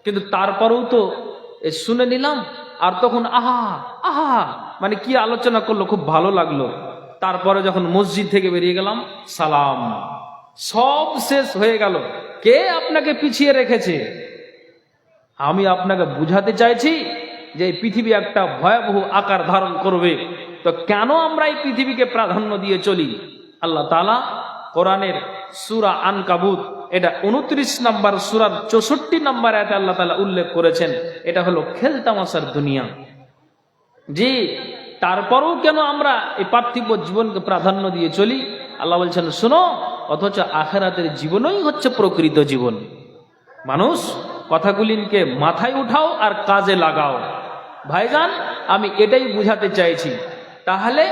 কিন্তু তারপরেও তো শুনে নিলাম, আর তখন আহা আহা মানে কি আলোচনা করলো, খুব ভালো লাগলো। তারপরে যখন মসজিদ থেকে বেরিয়ে গেলাম, সালাম, সব শেষ হয়ে গেল। কে আপনাকে পিছিয়ে রেখেছে? আমি আপনাকে বুঝাতে চাইছি যে এই পৃথিবী একটা ভয়াবহ আকার ধারণ করবে, তো কেন আমরা এই পৃথিবীকে প্রাধান্য দিয়ে চলি? আল্লাহ তাআলা কোরআনের সূরা আনকাবুত, এটা 29 নম্বর সূরার 64 নম্বর আয়াতে আল্লাহ তাআলা উল্লেখ করেছেন, এটা হলো খেলতামাশার দুনিয়া। জি, তারপরেও কেন আমরা এই পার্থিব জীবনকে প্রাধান্য দিয়ে চলি? আল্লাহ বলছেন শোনো, অথচ আখিরাতের জীবনই হচ্ছে প্রকৃত জীবন। মানুষ কথাগুলিকে মাথায় উঠাও আর কাজে লাগাও। ভাইজান, আমি এটাই বুঝাতে চাইছি। তাহলে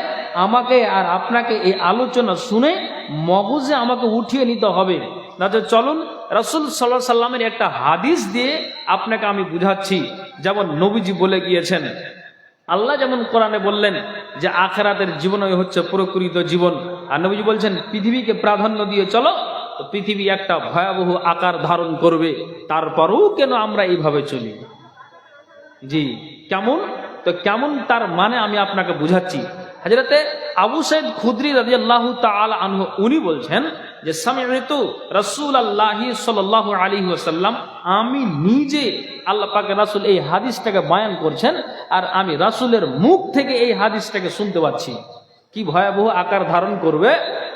আমাকে আর আপনাকে এই আলোচনা শুনে মগজে আমাকে উঠিয়ে নিতে হবে না। তো চলুন রাসূল সাল্লাল্লাহু আলাইহি সাল্লামের একটা হাদিস দিয়ে আপনাকে আমি বুঝাচ্ছি। যেমন নবীজি বলে গিয়েছেন, আল্লাহ যেমন কোরআনে বললেন যে আখিরাতের জীবনই হচ্ছে প্রকৃত জীবন, আর নবীজি বলছেন পৃথিবীকে প্রাধান্য দিয়ে চলো, তো পৃথিবী একটা ভয়াবহ আকার ধারণ করবে। তারপরেও কেন আমরা এইভাবে চলি? জি, কেমন? তো কেমন তার মানে আমি আপনাকে বুঝাচ্ছি। হযরতে আবু সাঈদ খুদরি রাদিয়াল্লাহু তাআলা আনহু উনি বলছেন যে সামি'তু রাসূলুল্লাহি সাল্লাল্লাহু আলাইহি ওয়াসাল্লাম, আমি নিজে আল্লাহ পাকের রাসূল এই হাদিসটাকে বয়ান করছেন, আর আমি রাসূলের মুখ থেকে এই হাদিসটাকে শুনতে পাচ্ছি। কি ভয়াবহ আকার ধারণ করবে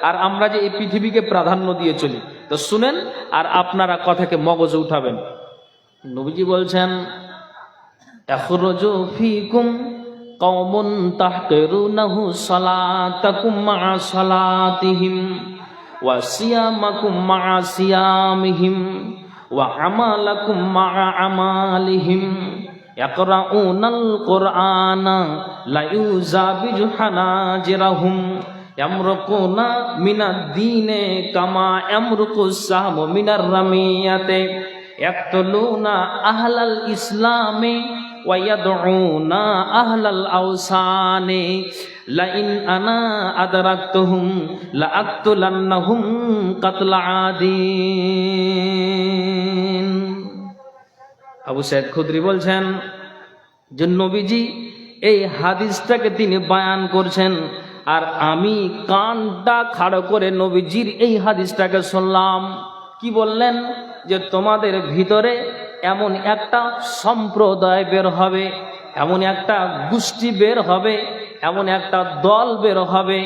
আর আমরা যে এই পৃথিবীকে প্রাধান্য দিয়ে চলি। তো শুনেন, আর আপনারা কথাকে মগজে উঠাবেন। নবীজি বলছেন, ইয়াখরুজু ফীকুম কওমুন তাহকিরুনাহু সালাতাকুম মা সালাতিহিম ওয়া সিয়ামাকুম মা সিয়ামিহিম ওয়া আমালাকুম মা আমালিহিম ইয়াকরাউনাল কুরআনা লা ইউযাবিজু হানাজিরাহুম ইয়ামরুকুনা মিনাদ দীনে কামা ইয়ামরুকুস সাহমু মিনার রামিয়াতে ইয়াকতুলুনা আহলাল ইসলামি ওয়া ইয়াদউনা আহলাল আওসানি লাইন আনা আদরাকতুহুম লাআকতুলান্নাহুম কাতলা আদিন। আবু সাঈদ খুদরি বলছেন যে নবীজি এই হাদিসটাকে তিনি বয়ান করছেন, আর আমি কানটা খাড়া করে নবীজির এই হাদিসটাকে শুনলাম। কি বললেন? যে তোমাদের ভিতরে এমন একটা সম্প্রদায় বের হবে, এমন একটা গোষ্ঠী বের হবে, এমন একটা দল বের হবে,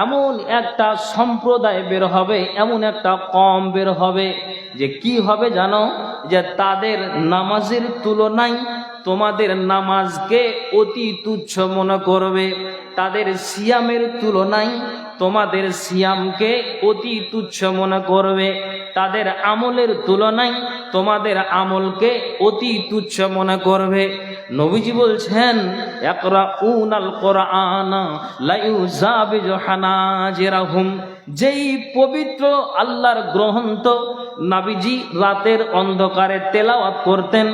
এমন একটা সম্প্রদায় বের হবে, এমন একটা কম বের হবে, যে কি হবে জানো? যে তাদের নামাজের তুলনায় তোমাদের নামাজকে অতি তুচ্ছ মনে করবে, তাদের সিয়ামের তুলনায় তোমাদের সিয়ামকে অতি তুচ্ছ মনে করবে, তাদের আমলের তুলনায় তোমাদের আমলকে অতি তুচ্ছ মনে করবে। নবীজি বলছেন, ইয়াকরাউনাল কুরআনা লা ইউযাবিজু হানাজিরাহুম, যেই পবিত্র আল্লাহর গ্রন্থ নবীজি রাতের অন্ধকারে তেলাওয়াত করতেন,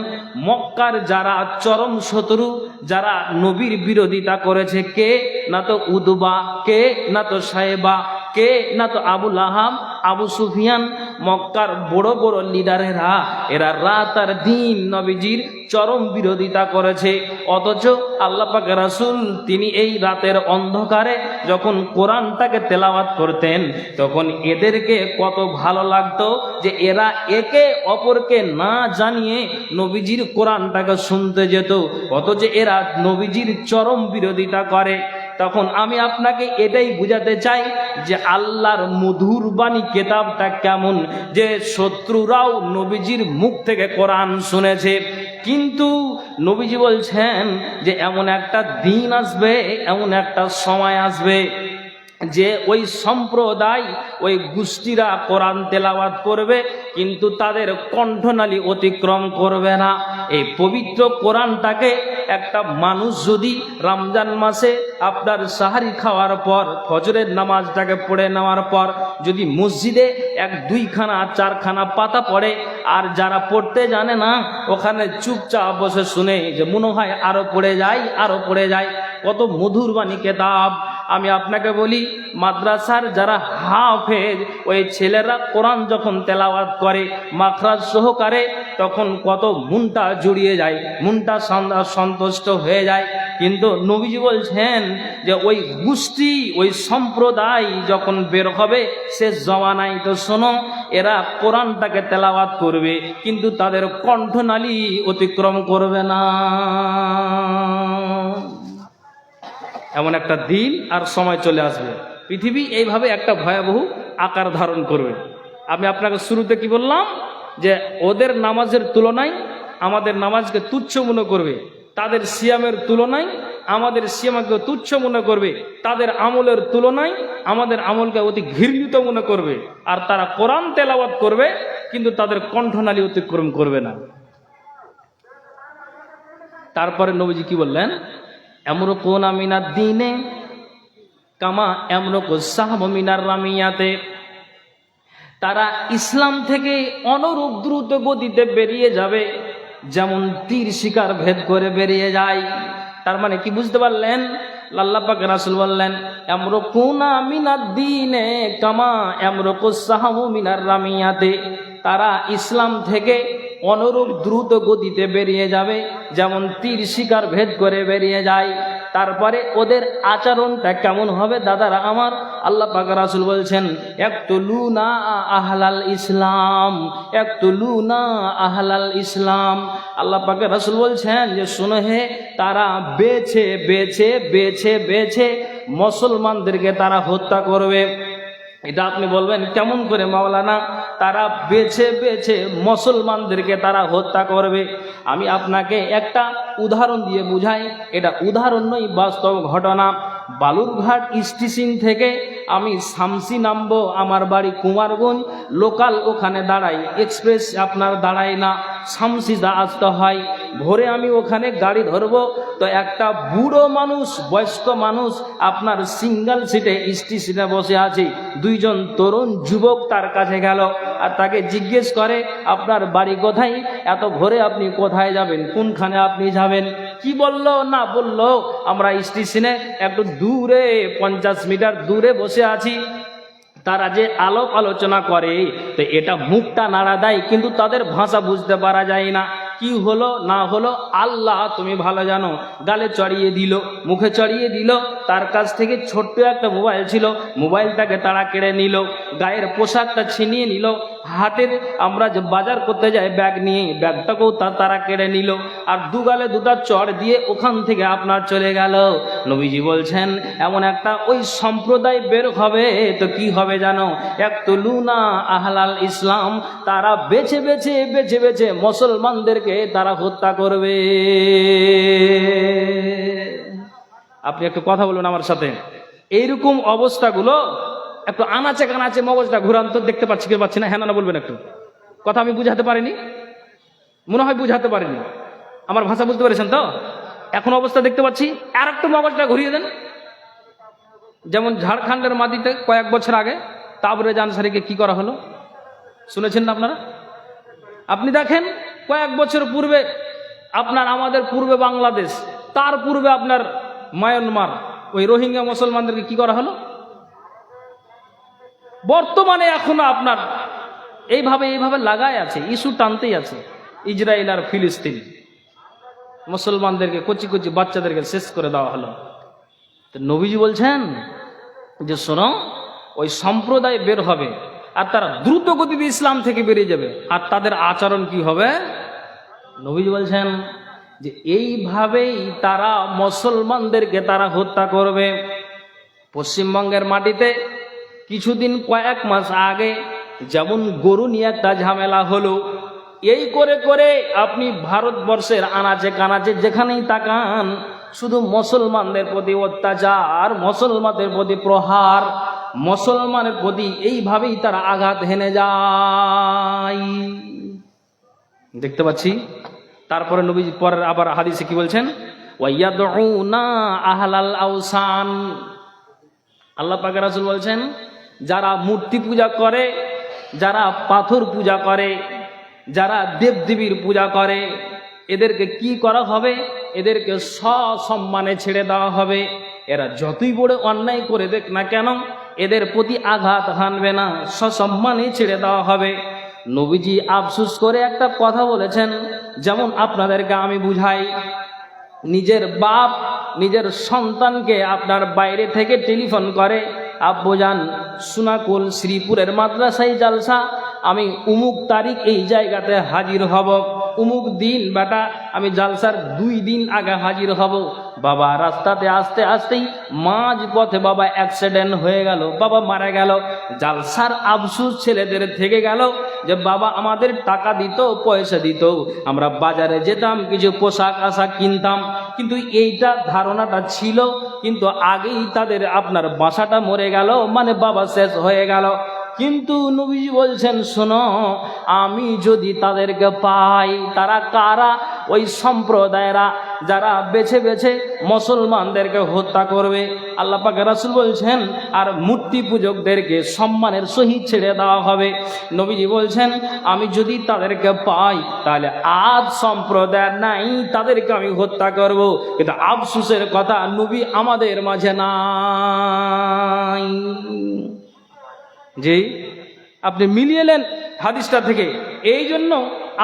মক্কার যারা চরম শত্রু, যারা নবীর বিরোধিতা করেছে, কে না তো উদবা, কে না তো সাহেবা, কে না তো আবু লাহাব, আবু সুফিয়ান, মক্কার বড় বড় লিডারেরা, এরা রাত আর দিন নবীজির চরম বিরোধিতা করেছে। অথচ আল্লাহ পাক রাসূল তিনি এই রাতের অন্ধকারে যখন কোরআনটাকে তেলাওয়াত করতেন, তখন এদেরকে কত ভালো লাগতো যে এরা একে অপরকে না জানিয়ে নবীজির কোরআনটাকে শুনতে যেত, অথচ এরা নবীজির চরম বিরোধিতা করে। তখন আমি আপনাকে এটাই বুঝাতে চাই যে আল্লাহর মধুর বাণী কিতাবটা কেমন, যে শত্রুরাও নবীজির মুখ থেকে কোরআন শুনেছে। কিন্তু নবীজি বলছেন যে এমন একটা দিন আসবে, এমন একটা সময় আসবে যে ওই সম্প্রদায়, ওই গোষ্ঠীরা কোরআন তেলাওয়াত করবে, কিন্তু তাদের কণ্ঠনালী অতিক্রম করবে না। এই পবিত্র কোরআনটাকে একটা মানুষ যদি রমজান মাসে আপনার সাহারি খাওয়ার পর, ফজরের নামাজটাকে পড়ে নেওয়ার পর যদি মসজিদে 1-2খানা 4খানা পাতা পড়ে, আর যারা পড়তে জানে না ওখানে চুপচাপ বসে শুনে, যে মনে হয় আরো পড়ে যায়, আরো পড়ে যায়। কত মধুর বাণী কেতাব, আমি আপনাকে বলি, মাদ্রাসার যারা হাফেজ ওই ছেলেরা কোরআন যখন তেলাওয়াত করে মাখরাজ সহকারে, তখন কত মনটা জুড়িয়ে যায়, মনটা সন্তুষ্ট হয়ে যায়। কিন্তু নবীজি বলছেন যে ওই গোষ্ঠী ওই সম্প্রদায় যখন বের হবে শেষ জমানায়, তো শোনো, এরা কোরআনটাকে তেলাওয়াত করবে কিন্তু তাদের কণ্ঠনালী অতিক্রম করবে না। এমন একটা দিন আর সময় চলে আসবে, পৃথিবী এইভাবে একটা ভয়াবহ আকার ধারণ করবে। আমি আপনাকে শুরুতে কি বললাম, যে ওদের নামাজের তুলনায় আমাদের নামাজকে তুচ্ছ মনে করবে, তাদের সিয়ামের তুলনায় আমাদের সিয়ামকে তুচ্ছ মনে করবে, তাদের আমলের তুলনায় আমাদের আমলকে অতি ঘৃণিত মনে করবে, আর তারা কোরআন তেলাওয়াত করবে কিন্তু তাদের কণ্ঠনালী অতিক্রম করবে না। তারপরে নবীজি কি বললেন, আমরুকুনা মিনাদ দ্বীনে কামা আমরুকু সাহব মিনার রামিয়াতে। তারা ইসলাম থেকে অনুরূপ দ্রুত গতিতে বেরিয়ে যাবে যেমন তীর শিকার ভেদ করে বেরিয়ে যায়। তার মানে কি বুঝতে পারলেন? আল্লাহ পাক রাসূল বললেন, আমরুকুনা মিনাদ দ্বীনে কামা আমরুকু সাহব মিনার রামিয়াতে। তারা ইসলাম থেকে অনুরূপ দ্রুত গতিতে বেরিয়ে যাবে যেমন তীর শিকার ভেদ করে বেরিয়ে যায়। তারপরে ওদের আচরণটা কেমন হবে দাদারা আমার? আল্লাহ পাক রাসূল বলছেন, ইয়াকতুলুনা আহলাল ইসলাম, ইয়াকতুলুনা আহলাল ইসলাম। আল্লাহ পাক রাসূল বলছেন যে শোনো হে, তারা বেছে বেছে বেছে বেছে মুসলমানদেরকে তারা হত্যা করবে। এটা আপনি বলবেন কেমন করে মাওলানা? তারা বেছে বেছে মুসলমানদেরকে তারা হত্যা করবে। আমি আপনাকে একটা উদাহরণ দিয়ে বুঝাই, এটা উদাহরণ নয়, বাস্তব ঘটনা। বালুরঘাট স্টেশন থেকে আমি শামসি নামবো, আমার বাড়ি কুমারগঞ্জ, লোকাল ওখানে দাঁড়াই, এক্সপ্রেস আপনার দাঁড়ায় না, শামসিদা আসতে হয়। ভোরে আমি ওখানে গাড়ি ধরবো, তো একটা বুড়ো মানুষ, বয়স্ক মানুষ আপনার সিঙ্গেল সিটে স্টেশনে বসে আছে। দুইজন তরুণ যুবক তার কাছে গেল আর তাকে জিজ্ঞেস করে, আপনার বাড়ি কোথায়? এত ভোরে আপনি কোথায় যাবেন? কোনখানে আপনি যাবেন? কি বললো না বললো, আমরা স্টেশনে একটু দূরে 50 মিটার দূরে বসে আছি। তারা যে আলাপ আলোচনা করে, তো এটা মুখটা নাড়া দেয় কিন্তু তাদের ভাষা বুঝতে পারা যায় না। কি হলো না হলো আল্লাহ তুমি ভালো জানো। গালে চড়িয়ে দিল, মুখে চড়িয়ে দিল। তার কাছ থেকে ছোট্ট একটা মোবাইল ছিল, মোবাইলটাকে তারা কেড়ে নিল। গায়ের পোশাকটা ছিনিয়ে নিল। হাতের আমরা যে বাজার করতে যাই ব্যাগ নিয়ে, ব্যাগটাকেও তারা কেড়ে নিল। আর দুগালে দুটা চড় দিয়ে ওখান থেকে আপনার চলে গেল। নবীজি বলছেন এমন একটা ওই সম্প্রদায় বের হবে, তো কি হবে জানো? ইয়াকতুলুনা আহলাল ইসলাম। তারা বেছে বেছে বেছে বেছে মুসলমানদেরকে তারা হত্যা করবে। আপনি একটু কথা বলুন আমার সাথে। এইরকম অবস্থাগুলো একটু আনাচে কানাচে মগজটা ঘুরান তো, দেখতে পাচ্ছি কি পাচ্ছি না? হ্যাঁ না বলবেন একটু। কথা আমি বুঝাতে পারিনি, মনে হয় বুঝাতে পারিনি। আমার ভাষা বুঝতে পেরেছেন তো? এখন অবস্থা দেখতে পাচ্ছি, আর একটু মগজটা ঘুরিয়ে দেন। যেমন ঝাড়খণ্ডের মাটিতে কয়েক বছর আগে তাবরেজ আনসারীকে কি করা হলো, শুনেছেন না আপনারা? আপনি দেখেন কয়েক বছর পূর্বে আপনার আমাদের পূর্বে বাংলাদেশ, তার পূর্বে আপনার মায়ানমার, ওই রোহিঙ্গা মুসলমানদেরকে কি করা হলো। বর্তমানে এখনো আপনার এইভাবে লাগাই আছে, ইস্যু টানতেই আছে। ইসরায়েল আর ফিলিস্তিন, মুসলমানদেরকে কচি কচি বাচ্চাদেরকে শেষ করে দেওয়া হলো। তো নবীজি বলছেন যে শোনো, ওই সম্প্রদায় বের হবে আর তারা দ্রুত গতিতে ইসলাম থেকে বেরিয়ে যাবে। আর তাদের আচরণ কি হবে? নবীজি বলছেন যে এইভাবেই তারা মুসলমানদেরকে তারা হত্যা করবে। পশ্চিমবঙ্গের মাটিতে কিছুদিন কয়েক মাস আগে যেমন গরু নিয়ে একটা ঝামেলা হলো, এই করে করে আপনি ভারতবর্ষের আনাচে কানাচে যেখানেই তাকান শুধু মুসলমানদের প্রতি অত্যাচার, মুসলমানদের প্রতি প্রহার, মুসলমানের প্রতি এইভাবেই তারা আঘাত হেনে যায়, দেখতে পাচ্ছি। তারপরে নবী পরের আবার হাদিসে কি বলছেন? ওয়াইয়াদউনা আহলাল আওসান। আল্লাহ পাক রাসূল বলছেন যারা মূর্তি পূজা করে, যারা পাথর পূজা করে, যারা দেবদেবীর পূজা করে, এদেরকে কি করা হবে? এদেরকে সসম্মানে ছেড়ে দেওয়া হবে। এরা যতই বড় অন্যায় করে দেখ না কেন এদের প্রতি আঘাত হানবে না, সসম্মানে ছেড়ে দেওয়া হবে। নবীজি আফসোস করে একটা কথা বলেছেন, যেমন আপনাদেরকে আমি বুঝাই। নিজের বাপ নিজের সন্তানকে আপনার বাইরে থেকে টেলিফোন করে, আব্বুজান সুনাকুল শ্রীপুরের মাদ্রাসায় জালসা, আমি উমুক তারিখ এই জায়গাতে হাজির হব, উমুক দিন বেটা আমি জালসার 2 দিন আগে হাজির হব। বাবা রাস্তাতে আসতে আসতেই মাঝ পথে বাবা অ্যাক্সিডেন্ট হয়ে গেল, বাবা মারা গেল। জালসার আফসোস ছেলেদের থেকে গেল যে বাবা আমাদের টাকা দিত, পয়সা দিত, আমরা বাজারে যেতাম, কিছু পোশাক আশাক কিনতাম, কিন্তু এইটা ধারণাটা ছিল, কিন্তু আগেই তাদের আপনার বাসাটা মরে গেল, মানে বাবা শেষ হয়ে গেল। কিন্তু নবীজি বলছেন, শোনো, আমি যদি তাদেরকে পাই, তারা কারা? ওই সম্প্রদায়েরা যারা বেছে বেছে মুসলমানদেরকে হত্যা করবে। আল্লাহ পাক রাসূল বলছেন, আর মূর্তি পূজকদেরকে সম্মানের সহিত ছেড়ে দেওয়া হবে। নবীজি বলছেন, আমি যদি তাদেরকে পাই তাহলে আজ সম্প্রদায় নাই, তাদেরকে আমি হত্যা করব। কিন্তু আফসোসের কথা, নবী আমাদের মাঝে নাই। জি, আপনি মিলিয়ে নেন হাদিসটা থেকে। এই জন্য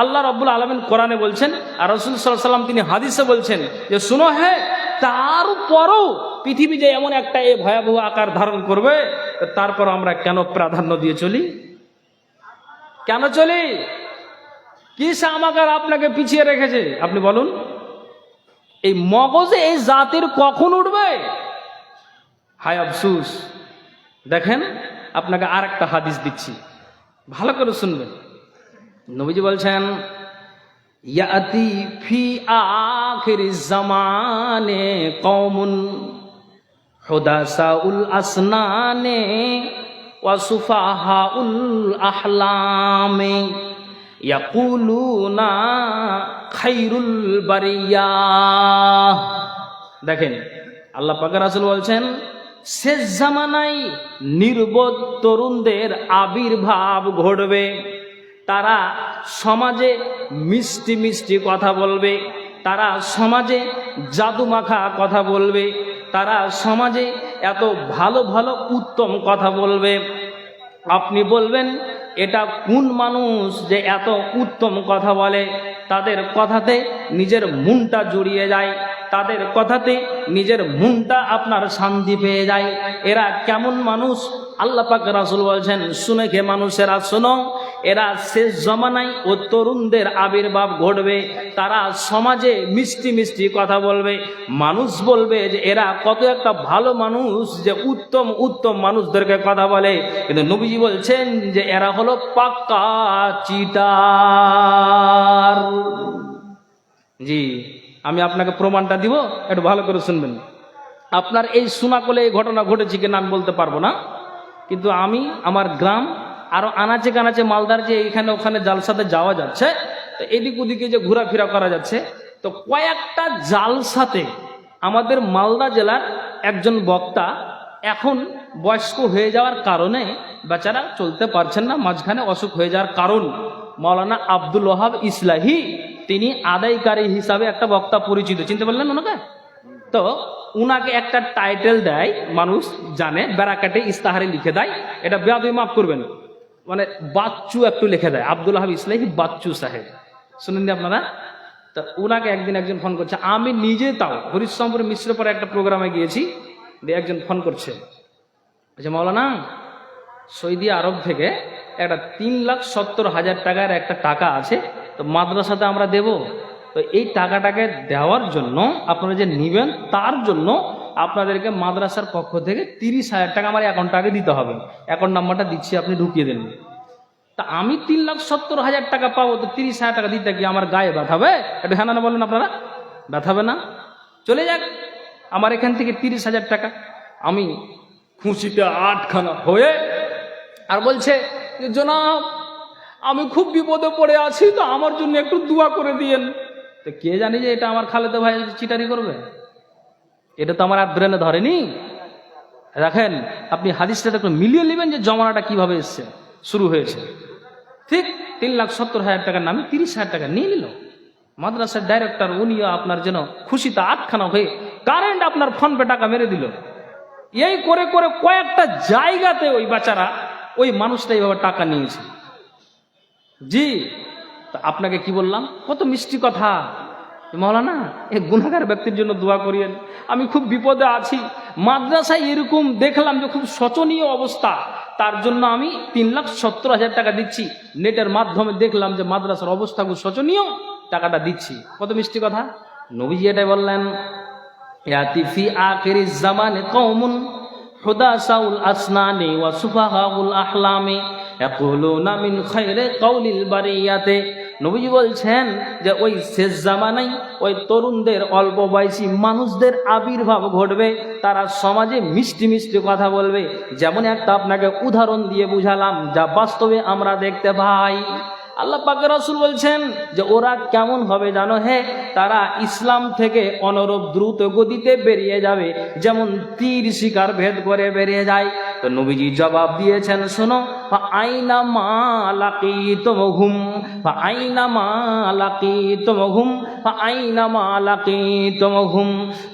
আল্লাহ রাব্বুল আলামিন কোরআনে বলছেন, আর রাসূল সাল্লাল্লাহু আলাইহি সাল্লাম তিনি হাদিসে বলছেন যে শুনো, হ্যাঁ তারপরও পৃথিবী যে এমন একটা ভয়াবহ আকার ধারণ করবে, তারপর আমরা কেন প্রাধান্য দিয়ে চলি? কেন চলি? কি সামাকার আপনাকে পিছিয়ে রেখেছে আপনি বলুন? এই মগজে এই জাতির কখন উঠবে? হায় আফসোস। দেখেন, আপনাকে আর একটা হাদিস দিচ্ছি, ভালো করে শুনবেন। নবীজি বলছেন, ইয়াতি ফি আখিরিজ জামানে কওমুন হুদাসাউল আসনানে ওয়া সুফাহাউল আহলামে ইয়াকুলুনা খায়রুল বারিয়াহ। দেখেন, আল্লাহ পাক রাসূল বলছেন, শেষ জামানায় নির্বোধ তরুণদের আবির্ভাব ঘটবে। তারা সমাজে মিষ্টি মিষ্টি কথা বলবে, তারা সমাজে জাদুমাখা কথা বলবে, তারা সমাজে এত ভালো ভালো উত্তম কথা বলবে। আপনি বলবেন, এটা কোন মানুষ যে এত উত্তম কথা বলে? তাদের কথাতে নিজের মনটা জুড়িয়ে যায়, তাদের কথাতে নিজের মনটা আপনার শান্তি পেয়ে যায়। এরা কেমন মানুষ? আল্লাহ পাক রাসূল বলছেন, শুনে খে মানুষেরা শোনো, এরা শেষ জমানায় ও তরুণদের আবির্ভাব ঘটবে। তারা সমাজে মিষ্টি মিষ্টি কথা বলবে, মানুষ বলবে যে এরা কত একটা ভালো মানুষ, যে উত্তম উত্তম মানুষদেরকে কথা বলে। কিন্তু নবীজি বলছেন যে এরা হলো পাক্কা চিটার। জি, আমি আপনাকে প্রমাণটা দিব, একটু ভালো করে শুনবেন। আপনার এই সুনাকলে এই ঘটনা ঘটেছে কিনা আমি বলতে পারবো না, কিন্তু আমি আমার গ্রাম আরো আনাচে কানাচে মালদার যে এখানে ওখানে জালসাতে যাওয়া যাচ্ছে, তো এদিক ওদিকে যে ঘোরাফেরা করা যাচ্ছে, তো কয়েকটা জালসাতে আমাদের মালদা জেলার একজন বক্তা এখন বয়স্ক হয়ে যাওয়ার কারণে বেচারা চলতে পারছেন না, মাঝখানে অসুখ হয়ে যাওয়ার কারণ, মাওলানা আব্দুল ওয়াহাব ইসলাহি, তিনি আদায়কারী হিসাবে একটা বক্তা পরিচিত, চিনতে পারলেন ওনাকে? তো উনাকে একটা টাইটেল দেয়, মানুষ জানে, ব্যারাকাটে ইস্তাহারে লিখে দেয়, এটা বেয়াদবি মাফ করবেন, মানে বাচ্চু একটু লিখে দেয়, আব্দুল ওয়াহাব ইসলাহি বাচ্চু সাহেব, শুনেননি আপনারা? তো উনাকে একদিন একজন ফোন করছে, আমি নিজে তাও হরিশ্চন্দ্র মিশ্রপুরে একটা প্রোগ্রামে গিয়েছি, দিয়ে একজন ফোন করছে, বলছে মাওলানা, সৌদি আরব থেকে একটা 3,70,000 টাকার একটা টাকা আছে, তো মাদ্রাসাতে আমরা দেব, তো এই টাকাটাকে দেওয়ার জন্য আপনারা যে নেবেন, তার জন্য আপনাদেরকে মাদ্রাসার পক্ষ থেকে 30,000 টাকা আমার অ্যাকাউন্টে আগে দিতে হবে, অ্যাকাউন্ট নাম্বারটা দিচ্ছি, আপনি ঢুকিয়ে দেন। তা আমি 3,70,000 টাকা পাবো, তো 30,000 টাকা দিতে কি আমার গায়ে ব্যথাবে? একটু হ্যাঁ না বলেন আপনারা, ব্যথাবে না? চলে যাক, আমার এখান থেকে 30,000 টাকা। আমি খুশিতে আটখানা হয়ে আর বলছে, জনাব আমি খুব বিপদে পড়ে আছি, তো আমার জন্য একটু দোয়া করে দিয়েন। তো কে জানি যে এটা আমার খালেদা ভাই চিটারি করবে? এটা তো আমার আর ব্রেনে ধরেনি। দেখেন, আপনি হাদিসটা একটু মিলিয়ে নেবেন যে জমানাটা কিভাবে এসছে, শুরু হয়েছে। ঠিক 3,70,000 টাকার নামে 30,000 টাকা নিয়ে নিল মাদ্রাসার ডাইরেক্টর, উনিও আপনার যেন খুশিতে আটখানা হয়ে কারেন্ট আপনার ফোন পে টাকা মেরে দিল। এই করে করে কয়েকটা জায়গাতে ওই বাচ্চারা ওই মানুষটা এইভাবে টাকা নিয়েছে। জি, তা আপনাকে কি বললাম, কত মিষ্টি কথা। মাওলানা, এই গুনাহগার ব্যক্তির জন্য দোয়া করিয়েন, আমি খুব বিপদে আছি, মাদ্রাসায় এরকম দেখলাম যে খুব শোচনীয় অবস্থা, তার জন্য আমি 3,70,000 টাকা দিচ্ছি। নেটের মাধ্যমে দেখলাম যে মাদ্রাসার অবস্থা খুব শোচনীয়, টাকাটা দিচ্ছি। কত মিষ্টি কথা। নবীজি এটাই বললেন, ইয়াতি ফি আখিরিজ জামানে কওমুন হুদাসাউল আসনানি ওয়া সুফাহাউল আহলামি ইয়াকুলুনা মিন খায়রি কাউলিল বারিয়াতে। নবীজি বলছেন যে ওই শেষ জামানায় ওই তরুণদের, অল্প বয়সী মানুষদের আবির্ভাব ঘটবে, তারা সমাজে মিষ্টি মিষ্টি কথা বলবে। যেমন একটা আপনাকে উদাহরণ দিয়ে বুঝালাম, যা বাস্তবে আমরা দেখতে পাই। আল্লাহ পাকের রাসূল বলছেন যে ওরা কেমন হবে জানো হে, তারা ইসলাম থেকে অনরব দ্রুত গতিতে বেরিয়ে যাবে, যেমন তীর শিকার ভেদ করে বেরিয়ে যায়। তো নবীজি জবাব দিয়েছেন, শোনো, আইনা মা লাকিতুমহুম আইনা মা লাকিতুমহুম আইনা মা লাকিতুমহুম।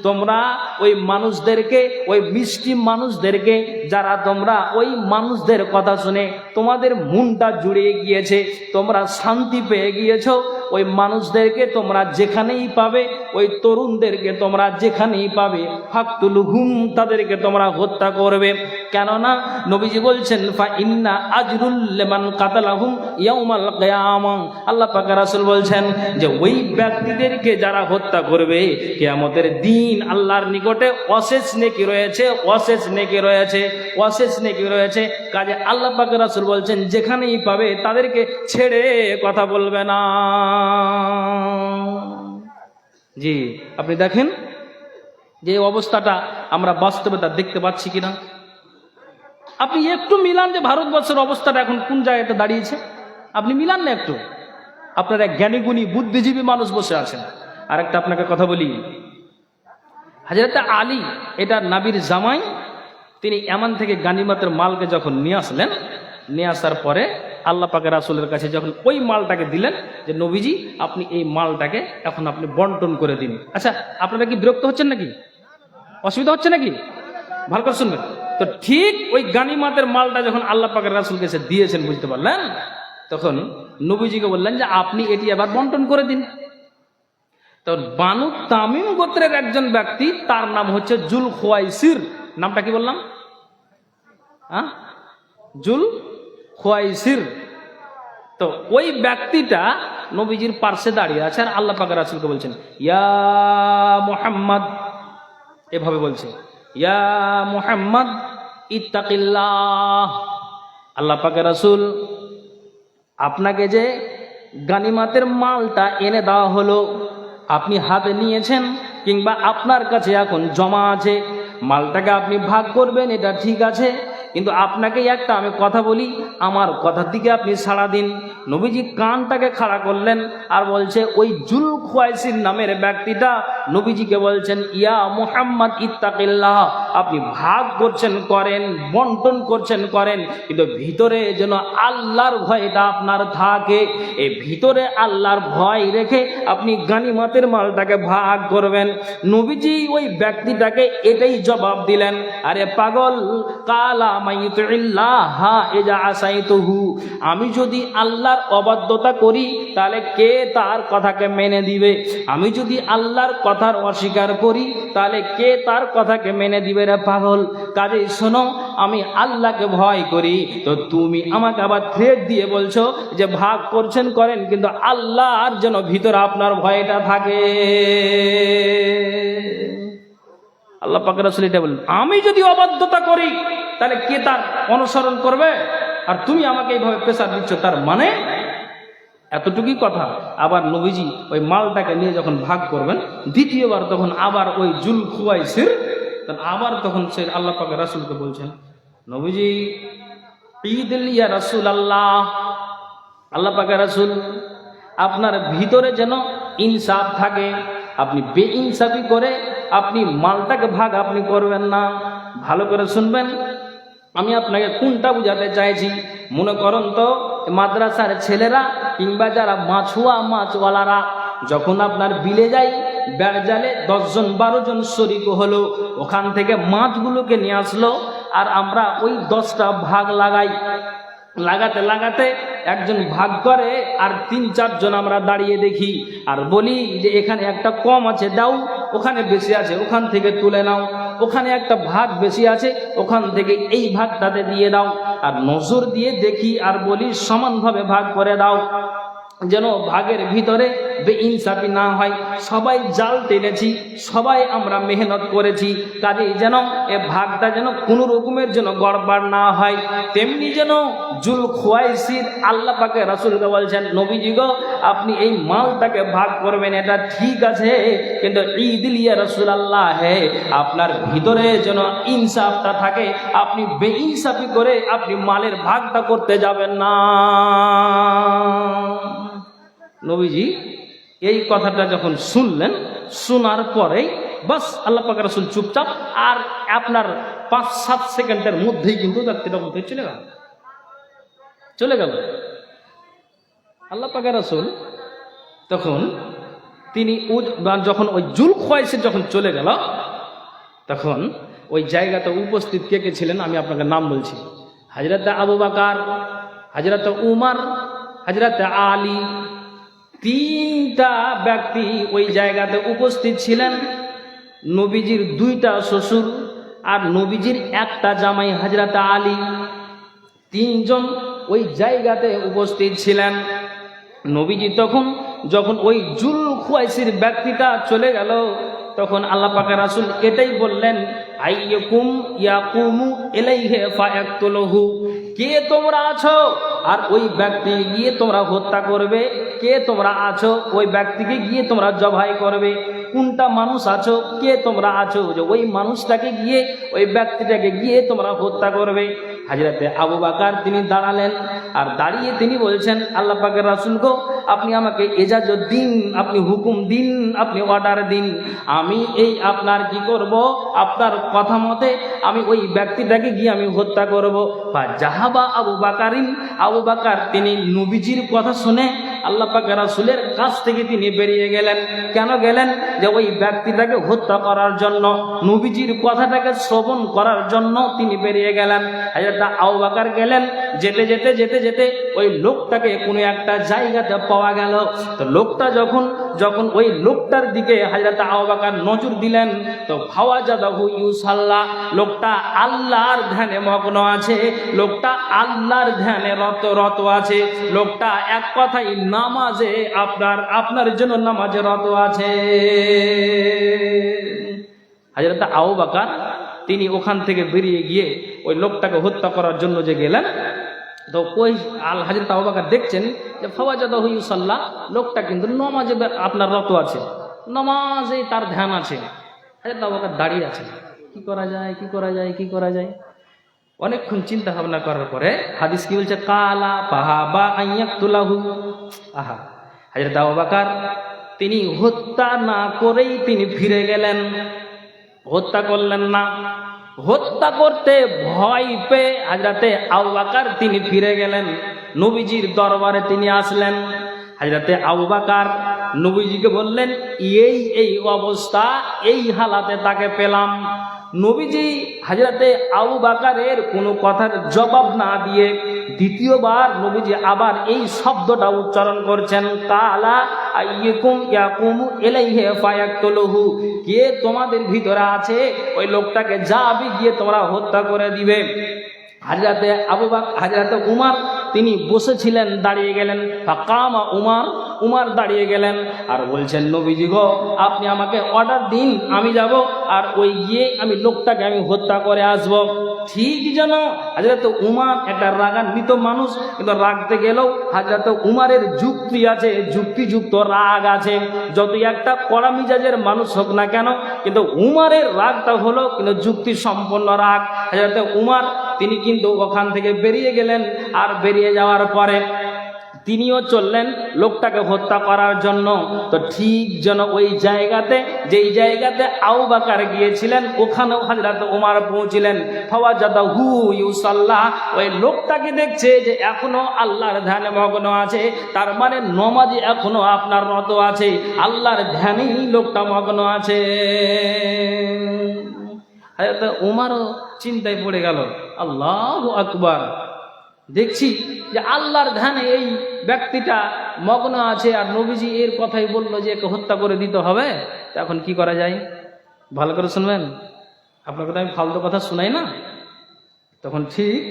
তোমরা ওই মানুষদেরকে, ওই মিষ্টি মানুষদেরকে, যারা তোমরা ওই মানুষদের কথা শুনে তোমাদের মনটা জুড়িয়ে গিয়েছে, তোমরা শান্তি পেয়ে গিয়েছো, ওই মানুষদেরকে তোমরা যেখানেই পাবে, ওই তরুণদেরকে তোমরা যেখানেই পাবে, ফাকতুলহুম, তাদেরকে তোমরা হত্যা করবে। কেননা নবীজি বলছেন, ফা ইন্না আজরুল লিমান কাতালাহুম ইয়াউমাল কিয়ামাহ। আল্লাহ পাক রাসূল বলছেন যে ওই ব্যক্তিদেরকে যারা হত্যা করবে, কিয়ামতের দিন আল্লাহর নিকটে অশেষ নেকি রয়েছে, অশেষ নেকি রয়েছে, অশেষ নেকি রয়েছে। কাজে আল্লাহ পাক রাসূল বলছেন যেখানেই পাবে তাদেরকে ছেড়ে কথা বলবে না। জি, আপনি দেখেন যে অবস্থাটা আমরা বাস্তবে তা দেখতে পাচ্ছি কিনা। আপনি একটু মিলান যে ভারতবর্ষের অবস্থাটা এখন কোন জায়গাতে দাঁড়িয়েছে, আপনি মিলান না একটু। আপনার এক জ্ঞানীগুণী বুদ্ধিজীবী মানুষ বসে আছেন। আর একটা আপনাকে কথা বলি, হযরত আলী, এটা নবীর জামাই, তিনি ইয়ামান থেকে গানিমতের মালকে যখন নিয়ে আসলেন, নিয়ে আসার পরে আল্লাহ পাকের রাসূলের কাছে যখন ওই মালটাকে দিলেন, যে নবীজি আপনি এই মালটাকে এখন আপনি বন্টন করে দিন। আচ্ছা, আপনারা কি বিরক্ত হচ্ছেন নাকি, অসুবিধা হচ্ছে নাকি? ভালো করে শুনবেন তো। ঠিক ওই গানিমতের মালটা যখন আল্লাহ পাকের রাসূলকে কাছে দিয়েছেন, বুঝতে পারলেন, তখন নবীজিকে বললেন যে আপনি এটি এবার বন্টন করে দিন। তো বানু তামিম গোত্রের একজন ব্যক্তি, তার নাম হচ্ছে জুল খুয়াইসির। নামটা কি বললাম? জুল খুয়াইসির। তো ওই ব্যক্তিটা নবীজির পার্শ্বে দাঁড়িয়ে আছে, আর আল্লাহ পাকের রাসূলকে বলছেন, ইয়া মুহাম্মদ, এভাবে বলছে, ইয়া মুহাম্মদ ইত্তাকিল্লাহ। আল্লাহ পাকের রাসূল, আপনাকে যে গানিমাতের মালটা এনে দেওয়া হলো, আপনি হাতে নিয়েছেন কিংবা আপনার কাছে এখন জমা আছে, মালটাকে আপনি ভাগ করবেন, এটা ঠিক আছে, কিন্তু আপনাকে একটা আমি কথা বলি, আমার কথার দিকে আপনি সাড়া দিন। নবীজি কানটাকে খাড়া করলেন আর বলছে, ওই জুল খুয়াইসির নামের ব্যক্তিটা নবীজিকে বলছেন, ইয়া মুহাম্মদ ইত্তাকিল্লাহ, আপনি ভাগ করছেন করেন, বন্টন করছেন করেন, কিন্তু ভিতরে যেন আল্লাহর ভয়টা আপনার থাকে। এই ভিতরে আল্লাহর ভয় রেখে আপনি গানিমতের মালটাকে ভাগ করবেন। নবীজি ওই ব্যক্তিটাকে এটাই জবাব দিলেন, আরে পাগল, কালা আমি যদি আল্লাহর অবাধ্যতা করি তাহলে কে তার কথাকে মেনে দিবে? আমি যদি আল্লাহর কথার অস্বীকার করি তাহলে কে তার কথাকে মেনে দিবে? রে পাগল, কাজেই শোনো, আমি আল্লাহকে ভয় করি, তো তুমি আমাকে আবার থ্রেট দিয়ে বলছো যে ভাগ করছেন করেন, কিন্তু আল্লাহর যেন ভিতরে আপনার ভয়টা থাকে। আল্লাহ পাকের রাসূল এটা বলেন, আমি যদি অবাধ্যতা করি তাহলে কে তার অনুসরণ করবে? আর তুমি আমাকে এইভাবে প্রেসার দিচ্ছ, তার মানে এতটুকুই কথা। আবার নবীজি ওই মালটাকে নিয়ে যখন ভাগ করবেন দ্বিতীয়বার, তখন আবার ওই জুল খুয়াইসির আবার তখন সে আল্লাহ পাকের রাসূলকে বলছেন, নবীজি ঈদুল ইয়া রাসূলুল্লাহ, আল্লাহ পাকের রাসূল, আপনার ভিতরে যেন ইনসাফ থাকে, আপনি বেইনসাফি করে আপনি মালটাকে ভাগ আপনি করবেন না। ভালো করে শুনবেন, আমি আপনাকে কোনটা বুঝাতে চাইছি। মনে করুন তো মাদ্রাসার ছেলেরা কিংবা যারা মাছুয়া মাছওয়ালারা যখন আপনার বিলে যাই, বেড় জালে 10 জন 12 জন শরিক হলো, ওখান থেকে মাছগুলোকে নিয়ে আসলো, আর আমরা ওই 10টা ভাগ লাগাই। লাগাতে লাগাতে একজন ভাগ করে, আর 3-4 জন আমরা দাঁড়িয়ে দেখি আর বলি যে এখানে একটা কম আছে দাও, ওখানে বেশি আছে ওখান থেকে তুলে নাও, ওখানে একটা ভাগ বেশি আছে ওখান থেকে এই ভাগটাতে দিয়ে দাও। আর নজর দিয়ে দেখি আর বলি সমানভাবে ভাগ করে দাও, যেন ভাগের ভিতরে বেইনসাফি না হয়। সবাই জাল টেনেছি, সবাই আমরা মেহনত করেছি, কাজেই যেন এ ভাগটা যেন কোনো রকমের যেন গড়বাড় না হয়। তেমনি যেন জুল খুয়াইসির আল্লাহ পাকে রাসূলকে বলছেন, নবীজি গো আপনি এই মালটাকে ভাগ করবেন এটা ঠিক আছে, কিন্তু ঈদ লিয়া রাসূলুল্লাহ হে আপনার ভিতরে যেন ইনসাফটা থাকে, আপনি বেইনসাফি করে আপনি মালের ভাগটা করতে যাবেন না। নবীজি এই কথাটা যখন শুনলেন, শোনার পরেই বাস আল্লাহ পাক রাসূল চুপচাপ, আর আপনার 5-7 সেকেন্ডের মধ্যেই কিন্তু ব্যক্তিটা মধ্যে চলে গেল। আল্লাহ পাক রাসূল তখন তিনি যখন ওই জুল খুয়াইসির যখন চলে গেল, তখন ওই জায়গাতে উপস্থিত কে কে ছিলেন আমি আপনাকে নাম বলছি। হযরত আবু বকর, হযরত উমর, হযরত আলী, 3টা ব্যক্তি ওই জায়গাতে উপস্থিত ছিলেন। নবীজির 2টা শ্বশুর আর নবীজির 1টা জামাই হযরত আলী, 3 জন ওই জায়গাতে উপস্থিত ছিলেন। নবীজি তখন যখন ওই জুল খুয়াইসির ব্যক্তিটা চলে গেল, তখন আল্লাহ পাকের রাসূল এটাই বললেন, আইয়াকুম ইয়াকুমু ইলাইহি ফায়াকতুলহু, কে তোমরা আছো আর ওই ব্যক্তি গিয়ে তোমরা হত্যা করবে, কে তোমরা আছো ওই ব্যক্তিকে গিয়ে তোমরা জবাই করবে, কোনটা মানুষ আছো, কে তোমরা আছো যে ওই মানুষটাকে গিয়ে ওই ব্যক্তিটাকে গিয়ে তোমরা হত্যা করবে। হযরতে আবু বকর তিনি দাঁড়ালেন, আর দাঁড়িয়ে তিনি বলছেন, আল্লাহ পাকের রাসূল গো আপনি আমাকে ইজাজত দিন, আপনি হুকুম দিন, আপনি অর্ডার দিন, আমি এই আপনার কি করব, আপনার কথা মতে আমি ওই ব্যক্তিটাকে গিয়ে আমি হত্যা করব। বা জাহাবা আবু বকরিন, আবু বকর তিনি নবীজির কথা শুনে আল্লাহ পাক রাসূলের কাছ থেকে তিনি বেরিয়ে গেলেন। কেন গেলেন? যে ওই ব্যক্তিটাকে হত্যা করার জন্য, নবীজির কথাটাকে শ্রবণ করার জন্য তিনি বেরিয়ে গেলেন। হযরত আবু বকর গেলেন, যেতে যেতে যেতে যেতে ওই লোকটাকে কোনো একটা জায়গাতে পাওয়া গেল। তো লোকটা যখন ওই লোকটার দিকে হযরত আবু বকর নজর দিলেন, তো ফাওয়াজাদাহু ইউসাল্লা, লোকটা আল্লাহর ধ্যানে মগ্ন আছে, লোকটা আল্লাহর ধ্যানে রত আছে, লোকটা এক কথাই নামাজে আপনার জন্য নামাজে রত আছে। হযরত আবু বকর তিনি ওখান থেকে বেরিয়ে গিয়ে ওই লোকটাকে হত্যা করার জন্য যে গেলেন, তো ওই হযরত আবু বকর দেখছেন যে ফাওয়াজাদাহু ইউসাল্লা, লোকটা কিন্তু নামাজে আপনার রত আছে, নামাজে তার ধ্যান আছে। হযরত আবু বকর দাঁড়িয়ে আছে, কি করা যায়। অনেকক্ষণ চিন্তা ভাবনা করার পরে হাদিস কি বলছে, কালা ফাহাবা আইয়াকতুলাহু, আহা, হযরত আবু বকর তিনি হত্যা না করেই তিনি ফিরে গেলেন, হত্যা করলেন না। হত্যা করতে ভয় পেয়ে হযরতে আবু বকর তিনি ফিরে গেলেন, নবীজির দরবারে তিনি আসলেন। হযরতে আবু বকর নবীজিকে বললেন, এই অবস্থা, এই হালাতে তাকে পেলাম। নবীজি হযরতে আবু বকরের কোনো কথার জবাব না দিয়ে দ্বিতীয়বার নবীজি আবার এই শব্দটা উচ্চারণ করছেন, কালা আইয়াকুম ইয়াকুমু ইলাইহি ফায়াকতুলহু, কে তোমাদের ভিতরে আছে ওই লোকটাকে যাবে গিয়ে তোমরা হত্যা করে দিবে। হযরতে আবু বকর, হযরতে উমর তিনি বসেছিলেন, দাঁড়িয়ে গেলেন। ফাকামা উমর দাঁড়িয়ে গেলেন আর বলছেন, নবীজি গো আপনি আমাকে অর্ডার দিন, আমি যাব আর ওই গিয়ে আমি লোকটাকে আমি হত্যা করে আসব। ঠিক যেন হযরত উমর একটা রাগান্বিত মানুষ, কিন্তু রাগতে গেলেও হযরত উমরের যুক্তি আছে, যুক্তিযুক্ত রাগ আছে। যতই একটা কড়া মিজাজের মানুষ হোক না কেন, কিন্তু উমরের রাগটা হলো কিন্তু যুক্তি সম্পন্ন রাগ। হযরত উমর তিনি কিন্তু ওখান থেকে বেরিয়ে গেলেন, আর বেরিয়ে যাওয়ার পরে তিনিও চললেন লোকটাকে হত্যা করার জন্য। তো ঠিক যেন ওই জায়গাতে, যেই জায়গাতে আবু বকর গিয়েছিলেন, ওখানেও হযরত ওমর পৌঁছিলেন। ফাওয়াজাদাহু ইউসাল্লা, ওই লোকটাকে দেখছে যে এখনো আল্লাহর ধ্যানে মগ্ন আছে, তার মানে নমাজি এখনো আপনার রত আছে, আল্লাহর ধ্যানেই লোকটা মগ্ন আছে। হযরত ওমরও চিন্তায় পড়ে গেল, আল্লাহু আকবার, দেখছি যে আল্লাহর ধ্যানে এই ব্যক্তিটা মগ্ন আছে, আর নবীজি এর কথাই বললো যে একে হত্যা করে দিতে হবে। এখন কি করা যায়? ভালো করে শুনবেন, আপনাকে তো আমি ফালতু কথা শোনাই না। তখন ঠিক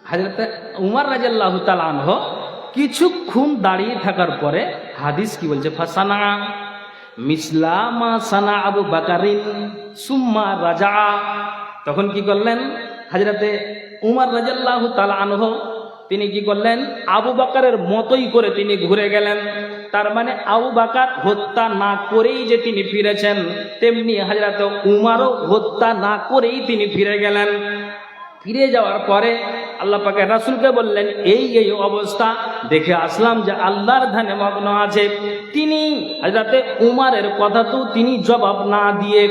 হযরত উমর রাদিয়াল্লাহু তাআলা আনহু কিছুক্ষণ দাঁড়িয়ে থাকার পরে হাদিস কি বলছে, ফাসানা মিসলা মা সানা আবু বকরিন সুম্মা রাজা। তখন কি করলেন হযরতে উমর রাদিয়াল্লাহু তাআলা আনহু, তিনি কি করলেন, আবু বকরের মতোই করে তিনি ঘুরে গেলেন। তার মানে আবু বকর হত্যা না করেই যে তিনি ফিরেছেন, তেমনি হযরত উমরও হত্যা না করেই তিনি ফিরে গেলেন। ফিরে যাওয়ার পরে আল্লাহ পাকের রাসূলকে বললেন, এই এই অবস্থা দেখে আসলাম যে আল্লাহর ধ্যানে মগ্ন আছে। তিনি হযরতে উমরের কথা তো তিনি জবাব না দিয়ে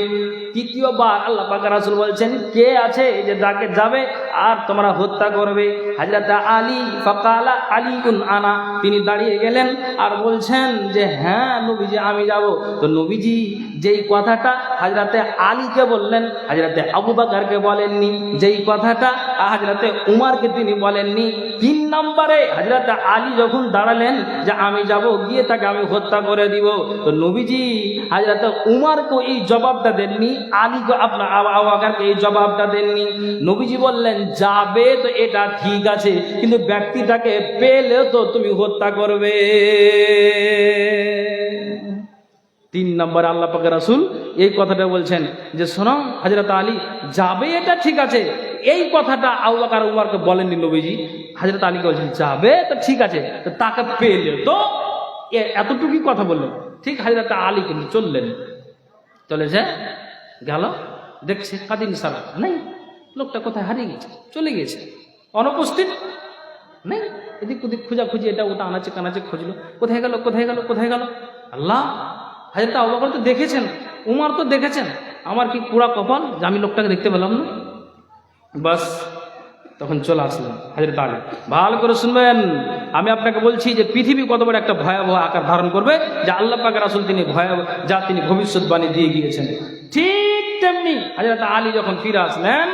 তৃতীয়বার আল্লাহ পাকের রাসূল বলছেন, কে আছে যে যাকে যাবে আর তোমরা হত্যা করবে? হযরত আলী, ফাকালা আলীকুন আনা, তিনি দাঁড়িয়ে গেলেন আর বলছেন যে হ্যাঁ নবীজি আমি যাব। তো নবীজি যেই কথাটা হযরতে আলীকে বললেন, হযরতে আবু বকরকে বলেননি, যেই কথাটা হযরতে উমরকে তিনি বলেননি। 3 নম্বরে হযরতে আলী যখন দাঁড়ালেন যে আমি যাব, গিয়ে তাকে আমি হত্যা করে দিব, তো নবীজি হযরতে উমরকে এই জবাবটা দেননি, আলীকে আপনার আবু বকরকে এই জবাবটা দেননি। নবীজি বললেন, যাবে তো এটা ঠিক আছে, কিন্তু ব্যক্তিটাকে পেলেও তো তুমি হত্যা করবে। 3 নম্বরে আল্লাহ পাকের রাসূল এই কথাটা বলছেন যে শোনো হযরত আলী, যাবে এটা ঠিক আছে, এই কথাটা আবু বকর উমরকে বলেননি নবীজি, হযরত আলীকে বলছেন যাবে তো ঠিক আছে, তো তাকে পেলে তো, এতটুকুই কথা বললেন। ঠিক হযরত আলী কিন্তু চললেন, চলেছে গেল, দেখছে কাদিন সারা নেই, লোকটা কোথায় হারিয়ে গেছে, চলে গেছে, অনুপস্থিত নেই। এদিক ওদিক খোঁজাখুঁজি, এটা ওটা আনাচে কানাচে খুঁজলো, কোথায় গেল কোথায় গেল কোথায় গেল। আল্লাহ, হযরত আবু বকর তো দেখেছেন, উমর তো দেখেছেন, আমার কি পুরা কপাল যে আমি লোকটাকে দেখতে পেলাম না। বাস তখন চলে আসলেন হযরত আলী। ভালো করে শুনবেন, আমি আপনাকে বলছি যে পৃথিবী কত বড় একটা ভয়াবহ আকার ধারণ করবে, যে আল্লাহ পাকের রাসূল তিনি যা তিনি ভবিষ্যৎবাণী দিয়ে গিয়েছেন। ঠিক তেমনি হযরত আলী যখন ফিরে আসলেন,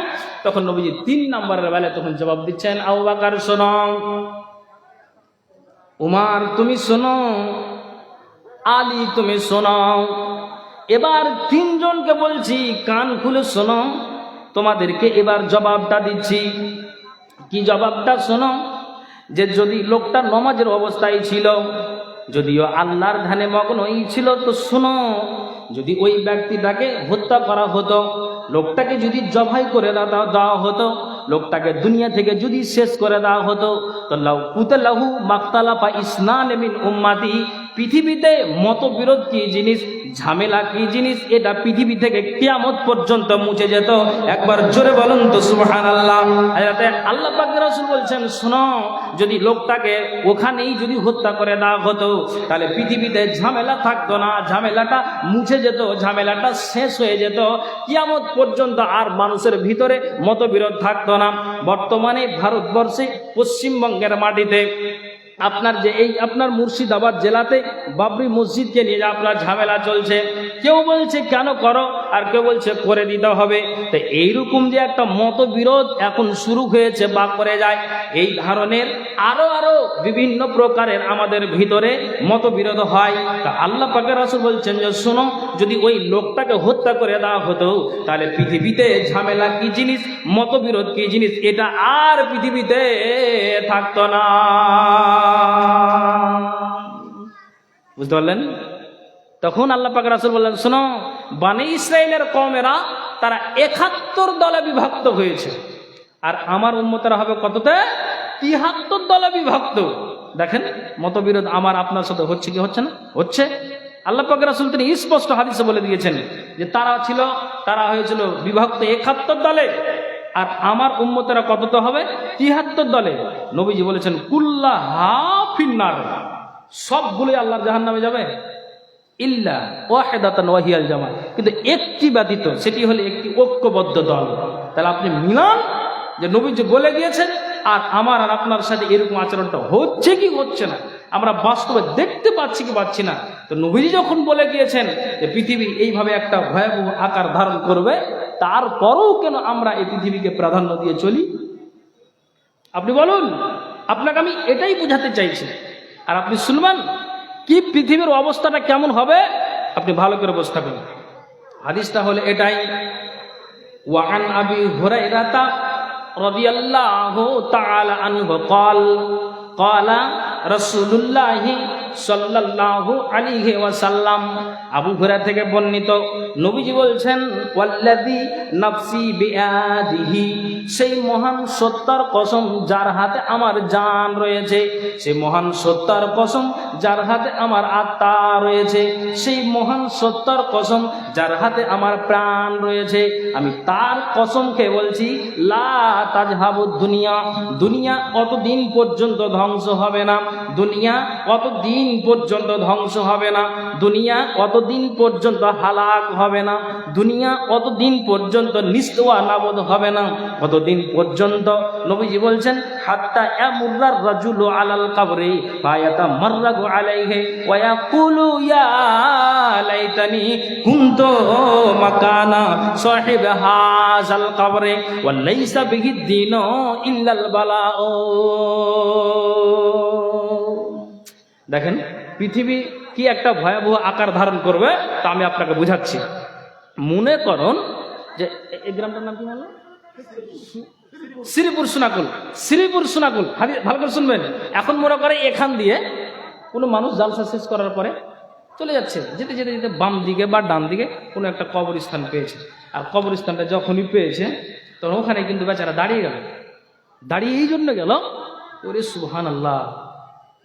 তখন নবীজি 3 নম্বরের বেলায় তখন জবাব দিচ্ছেন, আবু বকর শোনো, উমর তুমি শোনো, আলী তুমি শোনো। এবার 3 জনকে বলছি, কান খুলে শোনো, তোমাদেরকে এবার জবাবটা দিচ্ছি। কি জবাবটা শোনো, যে যদি লোকটা নমাজের অবস্থায় ছিল, যদিও আল্লাহর ধ্যানে মগ্নই ছিল, তো শোনো, যদি ওই ব্যক্তিটাকে হত্যা করা হতো, লোকটাকে যদি জবাই করে দেওয়া হতো, লোকটাকে দুনিয়া থেকে যদি শেষ করে দেওয়া হতো, তো লাউ কুতালাহু মাক্তালাফা ইসনান মিন উম্মতি, পৃথিবীতে মতবিরোধ কি জিনিস, ঝামেলা কি জিনিস, এটা পৃথিবী থেকে কিয়ামত পর্যন্ত মুছে যেত। একবার জোরে বলুন তো সুবহানাল্লাহ। আল্লাহ পাকের রাসূল বলছেন, শোনো, যদি লোকটাকে ওখানেই যদি হত্যা করে দেওয়া হতো, তাহলে পৃথিবীতে ঝামেলা থাকতো না, ঝামেলাটা মুছে যেত, ঝামেলাটা শেষ হয়ে যেত, কিয়ামত পর্যন্ত আর মানুষের ভিতরে মতবিরোধ থাকতো না। বর্তমানে ভারতবর্ষে পশ্চিমবঙ্গের মাটিতে আপনার যে এই আপনার মুর্শিদাবাদ জেলাতে বাবরি মসজিদকে নিয়ে আপনার ঝামেলা চলছে, কেউ বলছে কেন করো, আর কেউ বলছে করে দিতে হবে। তো এইরকম যে একটা মতবিরোধ এখন শুরু হয়েছে বা করে যায়, এই ধরনের আরো বিভিন্ন প্রকারের আমাদের ভিতরে মতবিরোধ হয়। তা আল্লাহ পাকের রাসূল বলছেন যে শোনো, যদি ওই লোকটাকে হত্যা করে দেওয়া হতো, তাহলে পৃথিবীতে ঝামেলা কি জিনিস, মতবিরোধ কি জিনিস, এটা আর পৃথিবীতে থাকতো না। বুঝতে পারলেন? তখন আল্লাহ পাক রাসূল বললেন, শোনো, বনী ইসরাইলের কওমেরা তারা ৭১ দলে বিভক্ত হয়েছে, আর আমার উম্মতেরা হবে কততে? ৭৩ দলে বিভক্ত। দেখেন মতবিরোধ আমার আপনার সাথে হচ্ছে কি হচ্ছে না? হচ্ছে। আল্লাহ পাক রাসূল তিনি স্পষ্ট হাদিসে বলে দিয়েছেন যে তারা হয়েছিল বিভক্ত ৭১ দলে। আর আমার উম্মতেরা কতটা হবে? 73 দলে। নবীজি বলেছেন কুল্লাহা ফিন্নার, সবগুলোই আল্লাহর জাহান্নামে যাবে ইল্লা ওয়াহিদাতান ওয়াহিয়াল জামাত, কিন্তু একটি ব্যতীত, সেটি হলো একটি ঐক্যবদ্ধ দল। তাহলে আপনি মিলান যে নবীজি বলে গিয়েছেন আর আমার আর আপনার সাথে এরকম আচরণটা হচ্ছে কি হচ্ছে না, আমরা বাস্তবে দেখতে পাচ্ছি কি পাচ্ছি না। তো নবীজি যখন বলে গিয়েছেন যে পৃথিবী এইভাবে একটা ভয়াবহ আকার ধারণ করবে, তারপরেও কেন আমরা এই পৃথিবীকে প্রাধান্য দিয়ে চলি? আপনি বলুন, আপনাকে আমি এটাই বোঝাতে চাইছি। আর আপনি শুনবেন কি পৃথিবীর অবস্থাটা কেমন হবে, আপনি ভালো করে বুঝতে পারবেন। হাদিসটা হলো এটাই, ওয়ান আবি হুরায়রা রাদিয়াল্লাহু তাআলা আনহু قال قال رسول الله সাল্লাল্লাহু আলাইহি ওয়াসাল্লাম, আবু হুরায়রা থেকে বর্ণিত, নবীজি বলছেন ওয়াল্লাযী নাফসি বিয়াদিহি, সেই মহান সত্তার কসম যার হাতে আমার জান রয়েছে, সেই মহান সত্তার কসম যার হাতে আমার আত্মা রয়েছে, সেই মহান সত্তার কসম যার হাতে আমার প্রাণ রয়েছে, আমি তার কসম খেয়ে বলছি লা তাজহাবু দুনিয়া, দুনিয়া অতদিন পর্যন্ত ধ্বংস হবে না, দুনিয়া অতদিন পর্যন্ত ধ্বংস হবে না, দুনিয়া অতদিন পর্যন্ত হালাক হবে না, দুনিয়া অতদিন পর্যন্ত নিস্তুয়া নাবুদ হবে না, কতদিন পর্যন্ত? নবীজি বলছেন হাত্তা ইয়ামুররার রাজুলু আলাল কবরি ফায়াতামাররাগু আলাইহি ওয়া ইয়াকুলু ইয়া লাইতানি কুনতু মাকানা সাহিব হাযাল কবরি ওয়া লাইসা বিহি দীনু ইল্লাল বালাউ। দেখেন পৃথিবী কি একটা ভয়াবহ আকার ধারণ করবে, তা আমি আপনাকে বুঝাচ্ছি। মনে করুন যে এই গ্রামটার নাম কি বললো? শ্রীপুর সোনাকুল। শ্রীপুর সোনাকুল, ভালো করে শুনবেন। এখন মনে করে এখান দিয়ে কোনো মানুষ জালসা শেষ করার পরে চলে যাচ্ছে, যেতে যেতে যেতে বাম দিকে বা ডান দিকে কোনো একটা কবরস্থান পেয়েছে, আর কবরস্থানটা যখনই পেয়েছে তখন ওখানে কিন্তু বেচারা দাঁড়িয়ে গেল। দাঁড়িয়ে এই জন্য গেল, ওরে সুবহানাল্লাহ,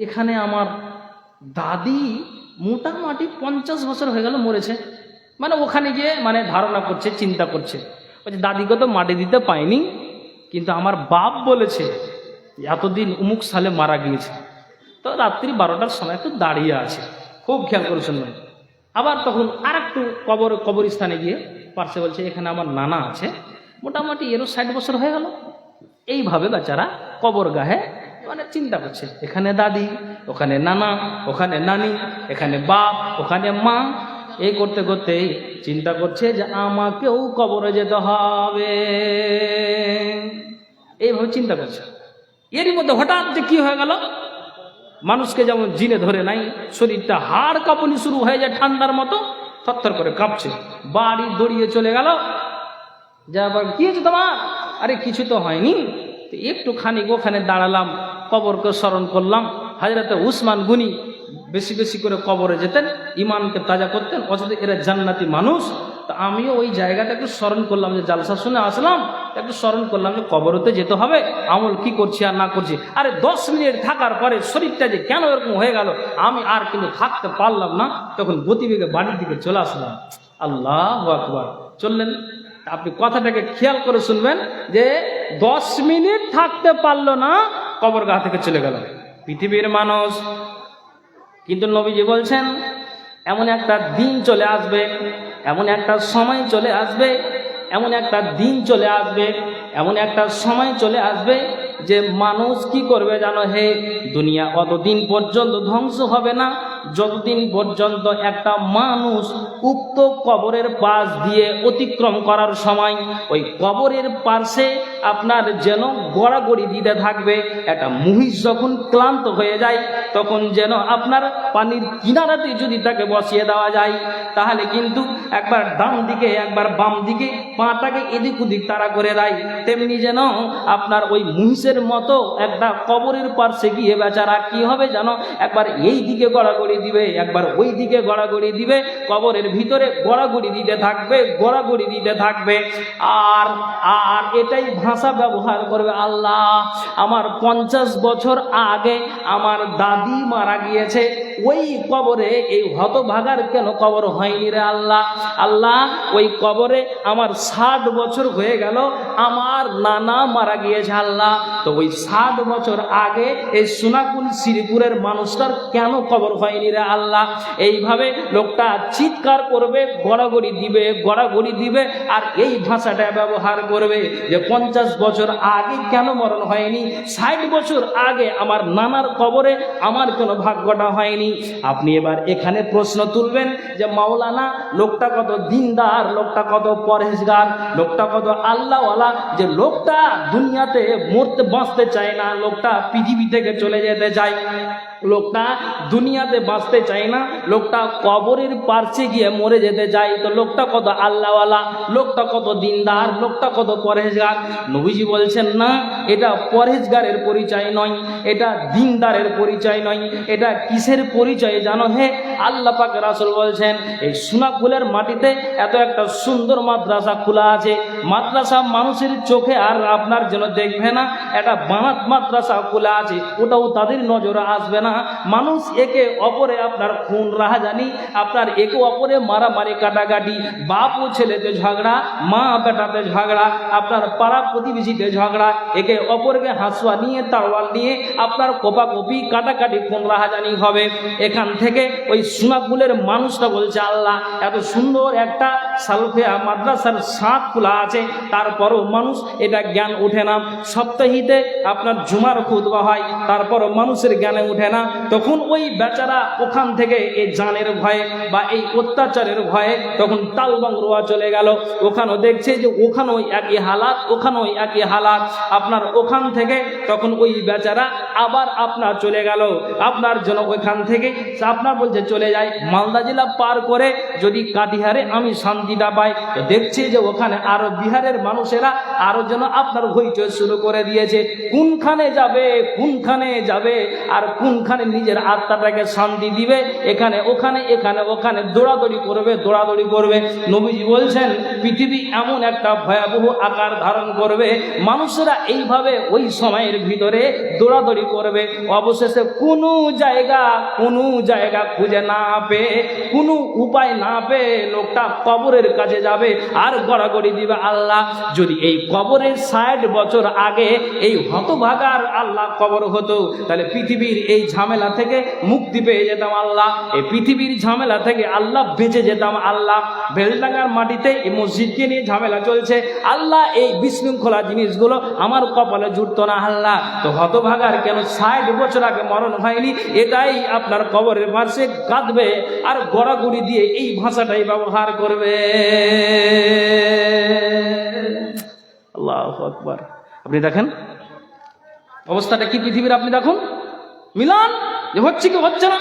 এখানে আমার দাদি মোটামুটি 50 বছর হয়ে গেল মরেছে। মানে ওখানে গিয়ে মানে ধারণা করছে, চিন্তা করছে, বলছে দাদিকে তো মাটি দিতে পাইনি, কিন্তু আমার বাপ বলেছে এতদিন উমুক সালে মারা গিয়েছে, তো রাত্রি 12টার সময় একটু দাঁড়িয়ে আছে, খুব খেয়াল করে শুনবেন। আবার তখন আর একটু কবরস্থানে গিয়ে পার্শ্বে বলছে এখানে আমার নানা আছে, মোটামুটি এরও 60 বছর হয়ে গেল। এইভাবে বেচারা কবর গাহে মানে চিন্তা করছে, এখানে দাদি, ওখানে নানা, ওখানে নানি, এখানে বাপ, ওখানে মা, এই করতে করতে চিন্তা করছে যে আমাকেও কবরে যেতে হবে, এইভাবে চিন্তা করছে। এরই মধ্যে হঠাৎ যে কি হয়ে গেল, মানুষকে যেমন জিনে ধরে নাই, শরীরটা হাড় কাঁপুনি শুরু হয়ে যায় ঠান্ডার মতো, থরথর করে কাঁপছে, বাড়ি দৌড়িয়ে চলে গেল। যা কি হয়েছে তোমার? আরে কিছু তো হয়নি, একটু খানিক ওখানে দাঁড়ালাম, কবরকে স্মরণ করলাম। হযরতে উসমান গনি বেশি বেশি করে কবরে যেতেন, ইমানকে তাজা করতেন, অথচ এরা জান্নাতি মানুষ। তো আমিও ওই জায়গাটা একটু স্মরণ করলাম, যে জালসা শুনে আসলাম, একটু স্মরণ করলাম যে কবরতে যেতে হবে, আমল কি করছি আর না করছি। আরে 10 মিনিট থাকার পরে শরীরটা যে কেন এরকম হয়ে গেল, আমি আর কিন্তু থাকতে পারলাম না, তখন গতিবেগে বাড়ির দিকে চলে আসলাম। আল্লাহু আকবার। চললেন, আপনি কথাটাকে খেয়াল করে শুনবেন, যে 10 মিনিট থাকতে পারলো না, কবরগাহ থেকে চলে গেল পৃথিবীর মানুষ। কিন্তু নবীজি বলছেন এমন একটা দিন চলে আসবে, এমন একটা সময় চলে আসবে, এমন একটা দিন চলে আসবে, এমন একটা সময় চলে আসবে যে মানুষ কি করবে জানো? হে দুনিয়া অতদিন পর্যন্ত ধ্বংস হবে না যতদিন পর্যন্ত একটা মানুষ উক্ত কবরের পাশ দিয়ে অতিক্রম করার সময় ওই কবরের পাশে আপনার যেন গড়াগড়ি দিতে থাকবে। একটা মহিষ যখন ক্লান্ত হয়ে যায় তখন যেন আপনার পানির কিনারাতে যদি তাকে বসিয়ে দেওয়া যায়, তাহলে কিন্তু একবার ডান দিকে একবার বাম দিকে পাটাকে এদিক ওদিক তারা করে দেয়, তেমনি যেন আপনার ওই মহিষের মতো একটা কবরের পাশে গিয়ে বেচারা কি হবে জানো? একবার এই দিকে গড়াগড়ি দিবে, একবার ওই দিকে গড়াগড়ি দিবে, কবরের ভিতরে গড়াগড়ি দিতে থাকবে, গড়াগড়ি দিতে থাকবে। আর আর এটাই ভাষা ব্যবহার করবে, আল্লাহ আমার 50 বছর আগে আমার দাদি মারা গিয়েছে, ওই কবরে এই হতভাগার কেন কবর হয়নি রে আল্লাহ? আল্লাহ, ওই কবরে আমার 60 বছর হয়ে গেল, আমার নানা মারা গিয়েছে আল্লাহ। তো ওই 60 বছর আগে এই সোনাকুল শ্রীপুরের মানুষটার কেন কবর হয়নি রে আল্লাহ? এইভাবে লোকটা চিৎকার করবে, গড়াগড়ি দিবে, আর এই ভাষাটা ব্যবহার করবে যে 50 বছর আগে কেন মরণ হয়নি, 60 বছর আগে আমার নানার কবরে আমার কোনো ভাগ্যটা হয়নি। আপনি এবার এখানে প্রশ্ন তুলবেন যে মাওলানা, লোকটা কত দিনদার, লোকটা কত পরহেজগার, লোকটা কত আল্লাহওয়ালা, যে লোকটা দুনিয়াতে বাঁচতে চায় না, লোকটা পৃথিবী থেকে চলে যেতে চায়, লোকটা দুনিয়াতে বাঁচতে চায় না, লোকটা কবরের পার্শ্বে গিয়ে মরে যেতে চায়। তো লোকটা কত আল্লাহওয়ালা, লোকটা কত দিনদার, লোকটা কত পরহেজগার? নবীজি বলছেন না, এটা পরহেজগারের পরিচয় নয়, এটা দিনদারের পরিচয় নয়, এটা কিসের পরিচয় জানো হে? আল্লাহ পাক রাসূল বলছেন, এই সোনাকুলের মাটিতে এত একটা সুন্দর মাদ্রাসা খোলা আছে, মাদ্রাসা মানুষের চোখে আর আপনার জন্য দেখবে না, একটা বানাত মাদ্রাসা খোলা আছে, ওটাও তাদের নজরে আসবে না। মানুষ একে অপরে আপনার খুন রাহাজানি, আপনার একে অপরে মারামারি কাটাকাটি, বাপ ও ছেলেতে ঝগড়া, মা বেটাতে ঝগড়া, আপনার পাড়া প্রতিবেশীতে ঝগড়া, একে অপরকে হাসুয়া নিয়ে তারওয়াল নিয়ে আপনার কোপাকুপি কাটাকাটি খুন রাহাজানি হবে। এখান থেকে ওই সোনাকুলের মানুষটা বলছে, আল্লাহ, এত সুন্দর একটা সালফিয়া মাদ্রাসার ছাদ খোলা আছে, তারপরও মানুষ এটা জ্ঞান ওঠে না। সপ্তাহিতে আপনার জুমার খুতবা হয়, তারপরও মানুষের জ্ঞানে উঠে না। তখন ওই বেচারা ওখান থেকে এই জানের ভয়ে বা এই অত্যাচারের ভয়ে তখন তালবাংরোয়া চলে গেল। ওখানেও দেখছে যে ওখানেও একই হালাত, ওখানেও একই হালাত। আপনার ওখান থেকে তখন ওই বেচারা আবার আপনার চলে গেল আপনার জন্য। ওইখান থেকে আপনার বলছে চলে যায় মালদা জেলা পার করে যদি কাটিহারে আমি শান্তিটা পাই। তো দেখছি যে ওখানে আরো বিহারের মানুষেরা আরো যেন আপনার হইচই শুরু করে দিয়েছে, কোনখানে যাবে, কোনখানে যাবে, আর কোনখানে নিজের আত্মাটাকে শান্তি দিবে, এখানে ওখানে, এখানে ওখানে দৌড়াদৌড়ি করবে। নবীজি বলছেন, পৃথিবী এমন একটা ভয়াবহ আকার ধারণ করবে, মানুষেরা এইভাবে ওই সময়ের ভিতরে দৌড়াদৌড়ি করবে, অবশেষে কোনো জায়গা খুঁজে না পেয়ে, কোনো উপায় না পেয়ে লোকটা কবরের কাছে যাবে আর গড়াগড়ি দিবে, আল্লাহ, যদি এই কবরের 60 বছর আগে এই হতভাগার আল্লাহ কবর হতো, তাহলে পৃথিবীর এই ঝামেলা থেকে মুক্তি পেয়ে যেতাম আল্লাহ, এই পৃথিবীর ঝামেলা থেকে আল্লাহ বেঁচে যেতাম আল্লাহ। বেলডাঙ্গার মাটিতে এই মসজিদকে নিয়ে ঝামেলা চলছে, আল্লাহ, এই বিশৃঙ্খলা জিনিসগুলো আমার কপালে জুটতো না আল্লাহ। তো হতভাগার কেন 60 বছর আগে মরণ হয়নি, এটাই আপনার কবরের পাশে কাঁদবে আর গড়াগড়ি দিয়ে এই ভাষাটাই ব্যবহার করবে। আল্লাহু আকবার। আপনি দেখেন অবস্থাটা কি পৃথিবীর, আপনি দেখুন মিলান যে হচ্ছে কি হচ্ছে না।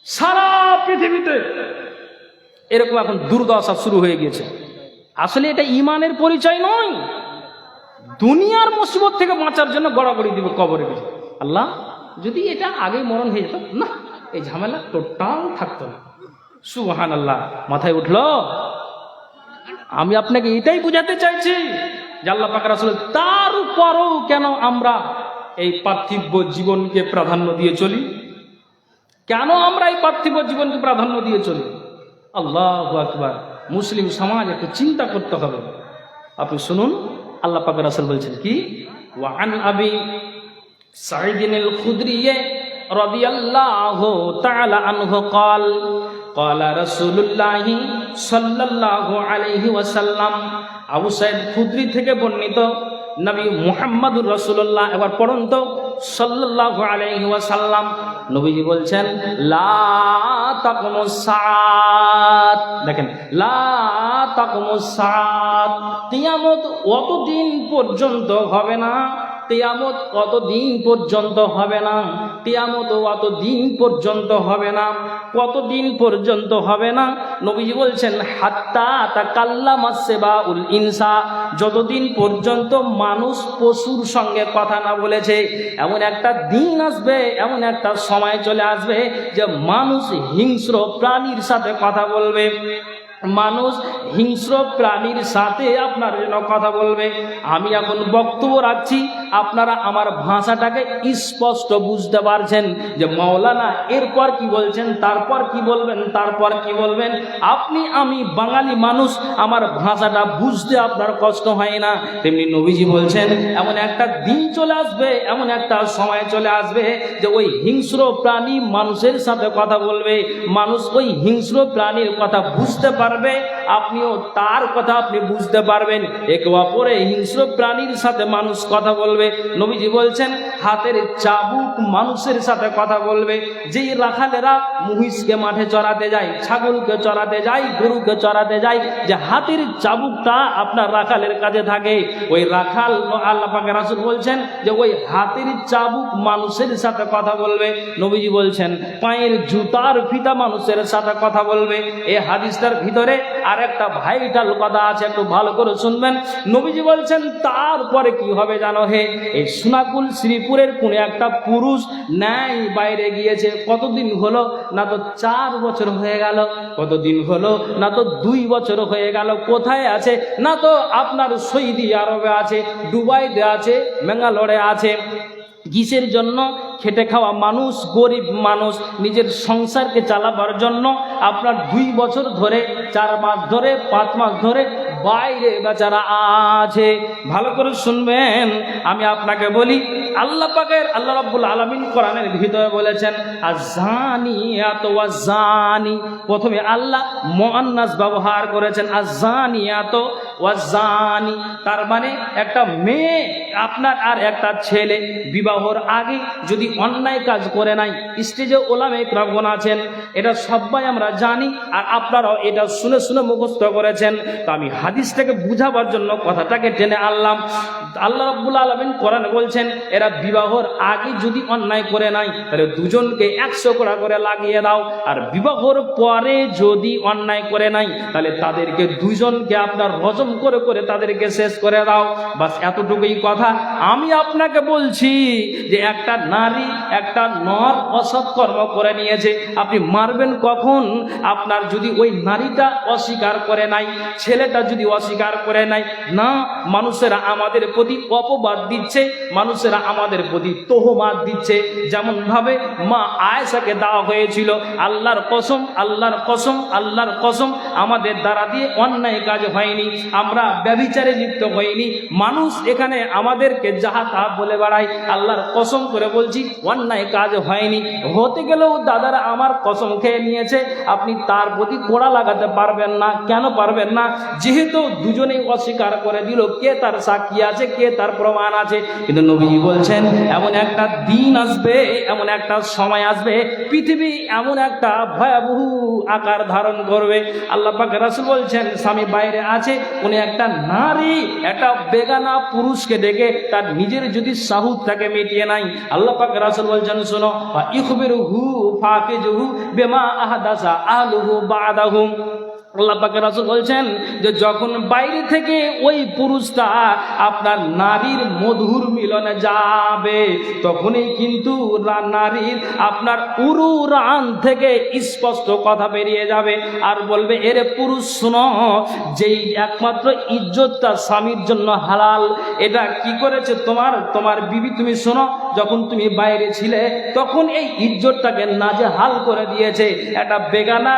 সারা পৃথিবীতে এরকম এখন দুর্দশা শুরু হয়ে গিয়েছে। আসলে এটা ইমানের পরিচয় নয়, দুনিয়ার মুসিবত থেকে বাঁচার জন্য গড়াগড়ি দিবে কবরে গেছে। আল্লাহ, যদি এটা আগে মরণ হয়ে যেত না, এই ঝামেলা টোটাল থাকতো না। সুবহানাল্লাহ। মাথায় উঠলো? আমি আপনাকে এটাই বুঝাতে চাইছি যে আল্লাহ পাক রাসূল, তারপরও কেন আমরা এই পার্থিব জীবনকে প্রাধান্য দিয়ে চলি? কেন আমরা এই পার্থিব জীবনকে প্রাধান্য দিয়ে চলি? আল্লাহু আকবার। মুসলিম সমাজ একটু চিন্তা করতে হবে। আপনি শুনুন, আল্লাহ পাক রাসূল বলছেন কি, ওয়া আন আবি সাঈদ আল খুদরি রাদিয়াল্লাহু তাআলা আনহু قال قال رسول الله صلى الله عليه وسلم। আবু সাঈদ খুদরি থেকে বর্ণিত, নবী মুহাম্মদুর রাসূলুল্লাহ, এবার পড়ুন তো, সাল্লাল্লাহু আলাইহি ওয়াসাল্লাম, নবীজি বলছেন, লা তাকুমুস সাআত। দেখেন, লা তাকুমুস সাআত, কিয়ামত অতদিন পর্যন্ত হবে না, কিয়ামত কতদিন পর্যন্ত হবে না, কিয়ামত অতদিন পর্যন্ত হবে না। কতদিন পর্যন্ত হবে না? নবীজি বলছেন, হাত্তা তাকাল্লামাস সিবাউল ইনসা, যতদিন পর্যন্ত মানুষ পশুর সঙ্গে কথা না বলেছে। এমন একটা দিন আসবে, এমন একটা সময় চলে আসবে যে মানুষ হিংস্র প্রাণীর সাথে কথা বলবে। মানুষ হিংস্র প্রাণীর সাথে আপনার জন্য কথা বলবে। আমি এখন বক্তব্য রাখছি, আপনারা আমার ভাষাটাকে স্পষ্ট বুঝতে পারছেন যে মাওলানা এরপর কি বলছেন, তারপর কি বলবেন, তারপর কি বলবেন। আমি বাঙালি মানুষ, আমার ভাষাটা বুঝতে আপনার কষ্ট হয় না। তেমনি নবীজি বলছেন এমন একটা দিন চলে আসবে, এমন একটা সময় চলে আসবে যে ওই হিংস্র প্রাণী মানুষের সাথে কথা বলবে, মানুষ ওই হিংস্র প্রাণীর কথা বুঝতে পারবে, আপনিও তার কথা আপনি বুঝতে পারবেন। একে অপরে হিংস্র প্রাণীর সাথে মানুষ কথা বলবে। নবীজি বলছেন হাতের চাবুক মানুষের সাথে কথা বলবে। যেই রাখালেরা মহিষকে মাঠে চড়াতে যায়, ছাগলকে চড়াতে যায়, গরুকে চড়াতে যায়, যে হাতের চাবুকটা আপনার রাখালের কাছে থাকে, ওই রাখাল আল্লাহ পাকের রাসূল বলছেন যে ওই হাতের চাবুক মানুষের সাথে কথা বলবে। নবীজি বলছেন পায়ের জুতার ফিতা মানুষের সাথে কথা বলবে। এই হাদিসটার ভিতরে আর একটা ভাইটাল কথা আছে, একটু ভালো করে শুনবেন। নবীজি বলছেন তারপরে কি হবে জানো হে, এই সোনাকুল শ্রীপুরের কোন একটা পুরুষ ন্যায় বাইরে গিয়েছে। কতদিন হলো না, তো 4 বছর হয়ে গেল। কতদিন হলো না, তো 2 বছর হয়ে গেল। কোথায় আছে না, তো আপনার সৌদি আরবে আছে, দুবাইতে আছে, ব্যাঙ্গালোরে আছে। কিসের জন্য? খেটে খাওয়া মানুষ, গরিব মানুষ, নিজের সংসারকে চালাবার জন্য আপনার 2 বছর ধরে, 4 মাস ধরে, 5 মাস ধরে বাইরে বেচারা আছে। ভালো করে শুনবেন, আমি আপনাকে বলি, আল্লাহ পাকের, আল্লাহ রাব্বুল আলামিন কোরআনের ভিতরে বলেছেন আযানিয়াতু ওয়াযানি। প্রথমে আল্লাহ মুআন্নাস ব্যবহার করেছেন আযানিয়াতু ওয়াযানি, তার মানে একটা মেয়ে আপনার আর একটা ছেলে বিবাহর আগে যদি অন্যায় কাজ করে নাই, স্টেজে ওলামায়ে কেরামগণ আছেন, এটা সবাই আমরা জানি, আর আপনারাও এটা শুনে শুনে মুখস্থ করেছেন। তো আমি হাদিসটাকে বুঝাবার জন্য কথাটাকে টেনে আনলাম। আল্লাহ রাব্বুল আলামিন কোরআনে বলছেন এরা বিবাহর আগে যদি অন্যায় করে নাই, তাহলে দুজনকে 100 কোড়া করে লাগিয়ে দাও, আর বিবাহর পরে যদি অন্যায় করে নাই, তাহলে তাদেরকে দুজনকে আপনার রজম করে করে তাদেরকে শেষ করে দাও। বাস এতটুকুই কথা। আমি আপনাকে বলছি যে একটা নারী, একটা নর অসৎ কর্ম করে নিয়েছে, আপনি মারবেন কখন? আপনার যদি ওই নারীটা অস্বীকার করে নাই, ছেলেটা যদি অস্বীকার করে নাই, না মানুষেরা আমাদের প্রতি অপবাদ দিচ্ছে, মানুষেরা আমাদের প্রতি তোহমাত দিচ্ছে। যেমন ভাবে মা আয়েশাকে দেওয়া হয়েছিল, আল্লাহর কসম, আল্লাহর কসম, আল্লাহর কসম, আমাদের দ্বারা দিয়ে অন্যায় কাজ হয়নি, আমরা ব্যভিচারে লিপ্ত হইনি। মানুষ এখানে আমাদেরকে যাহা তাহা বলে বেড়ায়, আল্লাহর কসম করে বলছি অন্যায় কাজ হয়নি। হতে গেলেও দাদারা আমার কসম খেয়ে নিয়েছে, আপনি তার প্রতি কোড়া লাগাতে পারবেন না। কেন পারবেন না? যেহেতু দুজনেই অস্বীকার করে দিল, কে তার সাক্ষী আছে, কে তার প্রমাণ আছে। কিন্তু নবী বলছেন এমন একটা দিন আসবে, এমন একটা সময় আসবে, পৃথিবী এমন একটা ভয়াবহ আকার ধারণ করবে। আল্লাহ পাক রাসূল বলছেন স্বামী বাইরে আছে, উনি একটা নারী একটা বেগানা পুরুষকে ডেকে তার নিজের যদি সাহুদটাকে মিটিয়ে নাই, আল্লাহ পাক রাসূল বলছেন শোনো, ইখবিরহু ফাকিজহু বিমা আহদাসা আহলুহু বাদাহু। আল্লাহ পাক রাসূল বলছেন যে যখন বাইরে থেকে ওই পুরুষটা আপনার নারীর মধুর মিলনে যাবে, তখনই কিন্তু নারীর আপনার উরুরান থেকে স্পষ্ট কথা বেরিয়ে যাবে, আর বলবে এরে পুরুষ শোনো, যেই একমাত্র ইজ্জতটা স্বামীর জন্য হালাল, এটা কি করেছে তোমার বিবি, তুমি শোনো, যখন তুমি বাইরে ছিলে তখন এই ইজ্জতটাকে নাজেহাল করে দিয়েছে, একটা বেগানা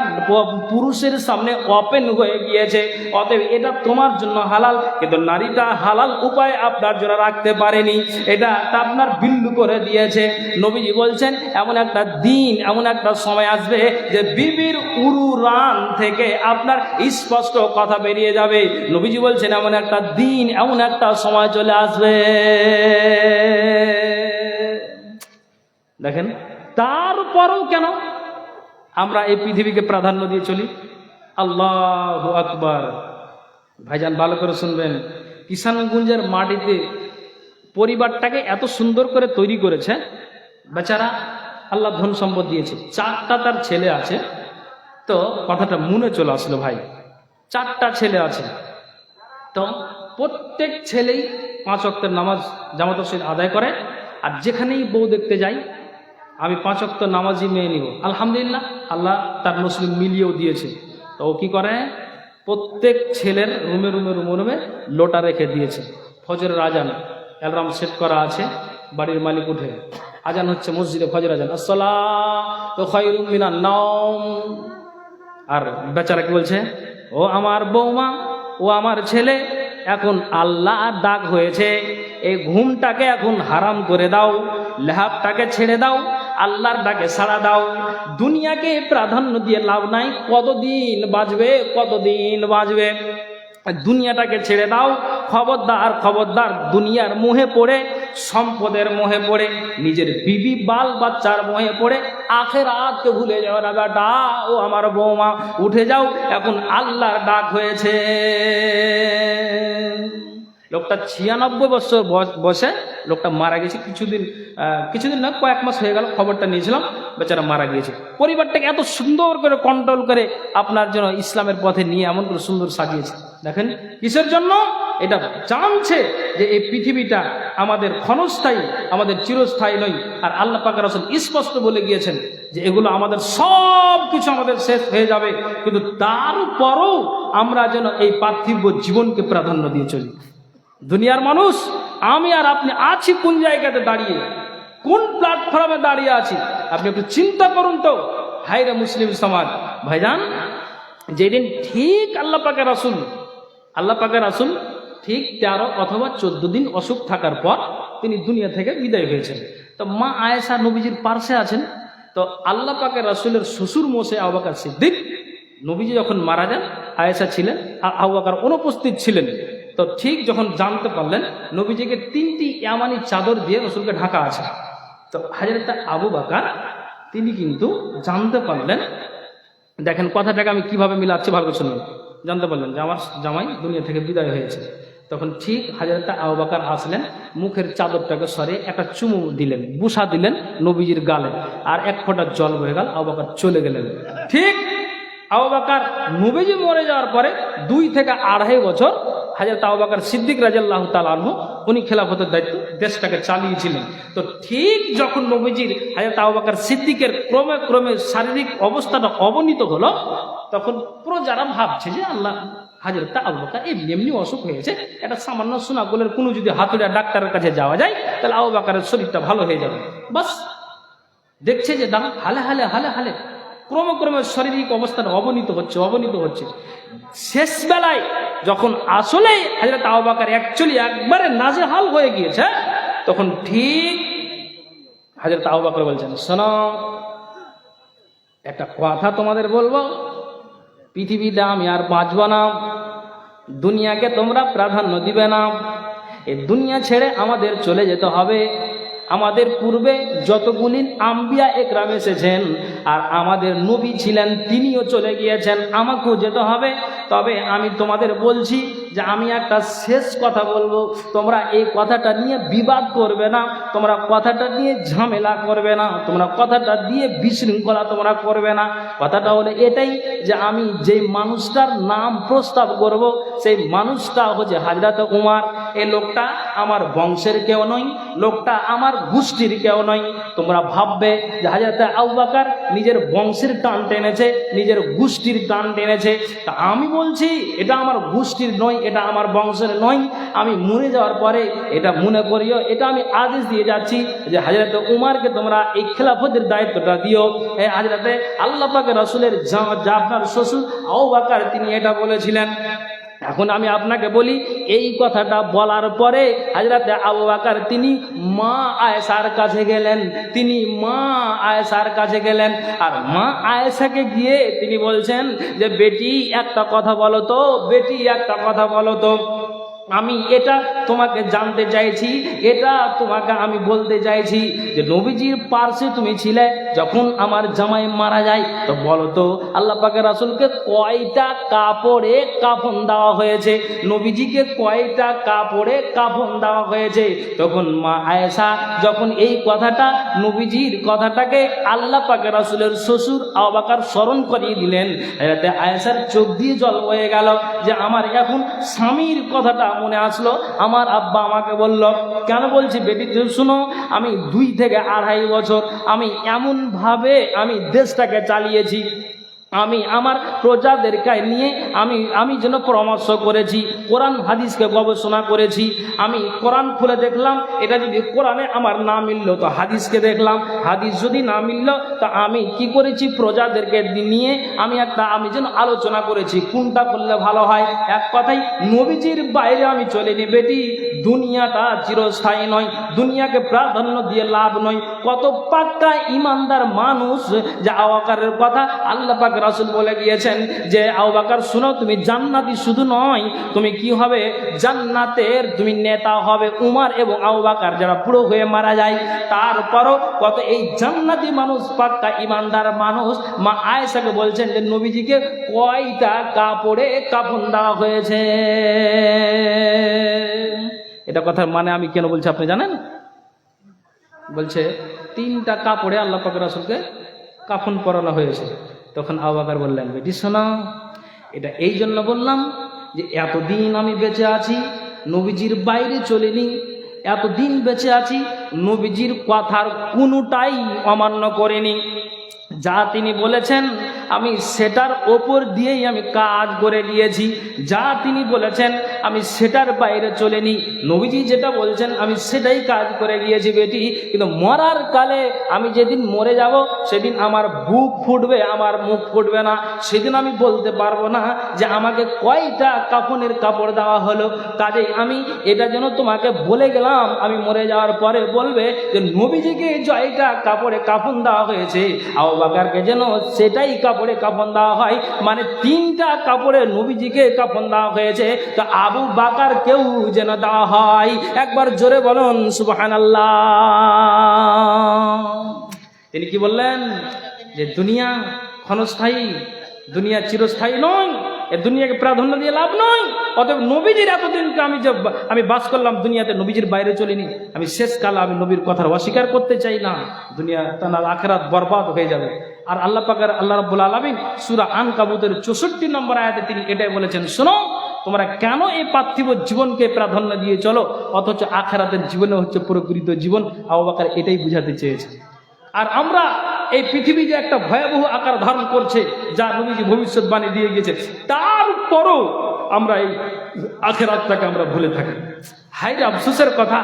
পুরুষের সামনে ওপেন হয়ে গিয়েছে, অতএব এটা তোমার জন্য হালাল। কিন্তু নারীটা হালাল উপায় আপনার জন্য রাখতে পারেনি, এটা আপনার বিন্দু করে দিয়েছে। নবীজি বলছেন এমন একটা দিন, এমন একটা সময় আসবে যে বিবির উরুরান থেকে আপনার স্পষ্ট কথা বেরিয়ে যাবে। নবীজি বলছেন এমন একটা দিন, এমন একটা সময় চলে আসবে। দেখেন, তারপরেও কেন আমরা এই পৃথিবীকে প্রাধান্য দিয়ে চলি? আল্লাহু আকবার। ভাইজান ভালো করে শুনবেন, কিষানগঞ্জের মাটিতে পরিবারটাকে এত সুন্দর করে তৈরি করেছে বেচারা, আল্লাহ ধন সম্পদ দিয়েছে, 4টা তার ছেলে আছে। তো কথাটা মনে চলে আসলো ভাই, 4টা ছেলে আছে, তো প্রত্যেক ছেলেই 5 ওয়াক্তের নামাজ জামাতের সহিত আদায় করে, আর যেখানেই বউ দেখতে যাই আমি 5 ওয়াক্ত নামাজই মেয়ে নিব। আলহামদুলিল্লাহ, আল্লাহ তার মুসলিম মিলিয়েও দিয়েছে। তো ও কি করে, প্রত্যেক ছেলের রুমে রুমে রুমে রুমে লোটা রেখে দিয়েছে। ফজরের আজান অ্যালার্ম সেট করা আছে, বাড়ির মালিক উঠে আজান হচ্ছে মসজিদে, ফজর আজান, আসসালাতু খায়রুম মিনান নাওম। আর বেচারা কি বলছে, ও আমার বৌমা, ও আমার ছেলে, এখন আল্লাহ ডাক হয়েছে, এই ঘুমটাকে এখন হারাম করে দাও, লেহাবটাকে ছেড়ে দাও, আল্লাহর ডাকে সাড়া দাও। দুনিয়াকে প্রাধান্য দিয়ে লাভ নাই, কতদিন বাঁচবে, কতদিন বাঁচবে, দুনিয়াটাকে ছেড়ে দাও। খবরদার খবরদার, দুনিয়ার মোহে পড়ে, সম্পদের মোহে পড়ে, নিজের বিবি বাল বাচ্চার মোহে পড়ে আখেরাতকে ভুলে যাও না বেটা। ও আমার বৌমা, উঠে যাও, এখন আল্লাহর ডাক হয়েছে। লোকটা 96 বছর বসে লোকটা মারা গেছে। কিছুদিন না, কয়েক মাস হয়ে গেল, খবরটা নিয়েছিলাম, বেচারা মারা গিয়েছে। পরিবারটাকে এত সুন্দর করে কন্ট্রোল করে আপনার জন্য ইসলামের পথে নিয়ে এমন করে সুন্দর সাজিয়েছে। দেখেন কিসের জন্য? এটা জানছে যে এই পৃথিবীটা আমাদের ক্ষণস্থায়ী, আমাদের চিরস্থায়ী নয়। আর আল্লাহ পাক রাসূল স্পষ্ট বলে গিয়েছেন যে এগুলো আমাদের সব কিছু আমাদের শেষ হয়ে যাবে, কিন্তু তারপরও আমরা যেন এই পার্থিব জীবনকে প্রাধান্য দিয়ে চলি। দুনিয়ার মানুষ, আমি আর আপনি আছি কোন জায়গাতে দাঁড়িয়ে, কোন প্ল্যাটফর্মে দাঁড়িয়ে আছি, আপনি একটু চিন্তা করুন তো। হায়রে মুসলিম সমাজ, ভাইজান, যেদিন ঠিক আল্লাহ পাকের রাসূল ঠিক 13 অথবা 14 দিন অসুখ থাকার পর তিনি দুনিয়া থেকে বিদায় হয়েছেন। তো মা আয়েশা নবীজির পার্শ্বে আছেন। তো আল্লাহ পাকের রাসূলের শ্বশুর মশাই আবু বকর সিদ্দিক, নবীজি যখন মারা যান আয়েশা ছিলেন আর আবু বকর অনুপস্থিত ছিলেন। তো ঠিক যখন জানতে পারলেন নবীজিকে 3টি ইয়ামানি চাদর দিয়ে রসুলকে ঢাকা আছে, তো হযরত আবু বকর তিনি কিন্তু জানতে পারলেন, দেখেন কথাটাকে আমি কিভাবে মিলাচ্ছি ভালো করে শুনুন। জানতে পারলেন যে আমার জামাই দুনিয়া থেকে বিদায় হয়েছে। তখন ঠিক হযরত আবু বকর আসলেন, মুখের চাদরটাকে সরিয়ে একটা চুমু দিলেন, বুসা দিলেন নবীজির গালে, আর 1 ফোঁটা জল বয়ে গেল, আবু বকর চলে গেলেন। ঠিক আবু বকর নবীজি মরে যাওয়ার পরে 2 থেকে 2.5 বছর হযরত আবু বকর সিদ্দিক রাদিয়াল্লাহু তাআলা আনহু উনি খেলাফতের দায়িত্ব দেশটাকে চালিয়েছিলেন। তো ঠিক যখন নবীজির হযরত আবু বকর সিদ্দিকের ক্রমে ক্রমে শারীরিক অবস্থাটা অবনীত হলো, তখন প্রজারা ভাবছে যে আল্লাহ হযরত আবু বকর এমনি অসুখ হয়েছে, এটা সামান্য সুনাগুলের কোনো যদি হাতুড়া ডাক্তারের কাছে যাওয়া যায় তাহলে আবু বকরের শরীরটা ভালো হয়ে যাবে। বাস দেখছে যে হালে হালে হালে হালে ক্রমক্রমে শারীরিক অবস্থাটা অবনীত হচ্ছে। শেষ বেলায় যখন আসলে হযরত আবু বকর অ্যাকচুয়ালি একবারে নাজেহাল হয়ে গিয়েছে, তখন ঠিক হযরত আবু বকর বলছেন, শোনো, একটা কথা তোমাদের বলবো, পৃথিবীতে আমি আর বাঁচব না, দুনিয়াকে তোমরা প্রাধান্য দিবে না, এই দুনিয়া ছেড়ে আমাদের চলে যেতে হবে। আমাদের পূর্বে যতগুলি আম্বিয়া একরাম এসেছেন আর আমাদের নবী ছিলেন, তিনিও চলে গিয়েছেন, আমাকেও যেতে হবে। তবে আমি তোমাদের বলছি যে আমি একটা শেষ কথা বলবো, তোমরা এই কথাটা নিয়ে বিবাদ করবে না, তোমরা কথাটা নিয়ে ঝামেলা করবে না, তোমরা কথাটা দিয়ে বিশৃঙ্খলা তোমরা করবে না। কথাটা হলো এটাই যে আমি যেই মানুষটার নাম প্রস্তাব করব সেই মানুষটা হচ্ছে হযরত উমর। এই লোকটা আমার বংশের কেউ নয়, লোকটা আমার গোষ্ঠীর কেউ নয়। তোমরা ভাববে যে হযরত আবু বকর নিজের বংশের টান টেনেছে, নিজের গোষ্ঠীর টান টেনেছে। তা আমি বলছি এটা আমার গোষ্ঠীর নয়, এটা আমার বংশের নয়। আমি মরে যাওয়ার পরে এটা মনে করিও, এটা আমি আদেশ দিয়ে যাচ্ছি যে হযরত উমরকে তোমরা এই খেলাফতের দায়িত্বটা দিও। এই হযরত আল্লাহ পাকের রাসূলের আপনার শ্বশুর আবু বকর তিনি এটা বলেছিলেন। এখন আমি আপনাকে বলি, এই কথাটা বলার পরে হযরত আবু বকর তিনি মা আয়েশার কাছে গেলেন, আর মা আয়েশাকে গিয়ে তিনি বলছেন যে বেটি একটা কথা বলো তো, আমি এটা তোমাকে জানতে চাইছি, এটা তোমাকে আমি বলতে চাইছি যে নবীজির পার্শ্বে তুমি ছিলে যখন আমার জামাই মারা যায়, তো বলো তো আল্লাহ পাকের রাসূলকে কয়টা কাপড়ে কাফন দেওয়া হয়েছে, নবীজিকে কয়টা কাপড়ে কাফন দেওয়া হয়েছে? তখন মা আয়েশা যখন এই কথাটা নবীজির কথাটাকে আল্লাহ পাকের রাসূলের শ্বশুর আবু বকর স্মরণ করিয়ে দিলেন, হযরত আয়েশার চোখ দিয়ে জল বয়ে গেল যে আমার এখন স্বামীর কথাটা মনে আসলো। আমার আব্বা আমাকে বলল, কেন বলছি বেটি শুনো, আমি 2 থেকে 2.5 বছর আমি এমন ভাবে আমি দেশটাকে চালিয়েছি, আমি আমার প্রজাদেরকে নিয়ে আমি যেন পরামর্শ করেছি, কোরআন হাদিসকে গবেষণা করেছি। আমি কোরআন খুলে দেখলাম, এটা যদি কোরআনে আমার না মিলল তো হাদিসকে দেখলাম, হাদিস যদি না মিলল তো আমি কি করেছি, প্রজাদেরকে নিয়ে আমি যেন আলোচনা করেছি কোনটা করলে ভালো হয়। এক কথাই নবীজির বাইরে আমি চলিনি বেটি। দুনিয়াটা চিরস্থায়ী নয়, দুনিয়াকে প্রাধান্য দিয়ে লাভ নয়। কত পাক্কা ইমানদার মানুষ যে আবু বকরের কথা আল্লাহ পাক রাসূল বলে গিয়েছেন যে আবু বকর শুনো, তুমি জান্নাতি শুধু নয়, তুমি কি হবে, জান্নাতের তুমি নেতা হবে। উমর এবং আবু বকর যারা পুরো হয়ে মারা যায়, তারপরও কত এই জান্নাতি মানুষ, পাক্কা ইমানদার মানুষ মা আয়েশাকে বলছেন যে নবীজিকে কয়টা কাপড়ে কাফন দেওয়া হয়েছে। এটা কথার মানে আমি কেন বলছি আপনি জানেন? বলছে 3টা কাপড়ে আল্লাহ পাক রাসূলকে কাফন পরানো হয়েছে। তখন আবু বকর বললেন, বেটি শোনো, এটা এই জন্য বললাম যে এতদিন আমি বেঁচে আছি, নবীজির বাইরে চলিনি, এতদিন বেঁচে আছি, নবীজির কথার কোনোটাই অমান্য করিনি। যা তিনি বলেছেন আমি সেটার ওপর দিয়েই আমি কাজ করে গিয়েছি। যা তিনি বলেছেন আমি সেটার বাইরে চলিনি। নবীজি যেটা বলছেন আমি সেটাই কাজ করে গিয়েছি বেটি। কিন্তু মরার কালে আমি যেদিন মরে যাব সেদিন আমার বুক ফুটবে, আমার মুখ ফুটবে না। সেদিন আমি বলতে পারবো না যে আমাকে কয়টা কাফনের কাপড় দেওয়া হলো। কাজেই আমি এটা যেন তোমাকে বলে গেলাম, আমি মরে যাওয়ার পরে বলবে যে নবীজিকে জয়টা কাপড়ে কাফন দেওয়া হয়েছে, আবু বকরকে যেন সেটাই কাপড়ে কাফন দেওয়া হয়। মানে 3টা কাপড়ে নবীজিকে কাফন দেওয়া হয়েছে, তো আবু বকরকেও যেন দেওয়া হয়। একবার জোরে বলুন সুবহানাল্লাহ। তিনি কি বললেন যে দুনিয়া ক্ষণস্থায়ী, দুনিয়া চিরস্থায়ী নয়, এ দুনিয়াকে প্রাধান্য দিয়ে লাভ নয়। অতএব নবীজির এতদিনকে আমি বাস করলাম দুনিয়াতে, নবীজির বাইরে চলিনি। আমি শেষকালে আমি নবীর কথার অস্বীকার করতে চাই না, দুনিয়া তার আখিরাত বরবাদ হয়ে যাবে। আর আল্লাহ রাব্বুল আলামিন সূরা আনকাবুতের 64 নম্বর আয়াতে তিনি এটাই বলেছেন, শোনো তোমরা কেন এই পার্থিব জীবনকে প্রাধান্য দিয়ে চলো, অথচ আখিরাতের জীবনে হচ্ছে প্রকৃত জীবন। আবু বকর এটাই বুঝাতে চেয়েছে। আর আমরা এই পৃথিবী যে একটা ভয়াবহ আকার ধারণ করছে, যা নবীজি ভবিষ্যৎবাণী দিয়ে গেছে, তারপরও আমরা এই আখিরাতটাকে আমরা ভুলে থাকি। হায় রে আফসোসের কথা,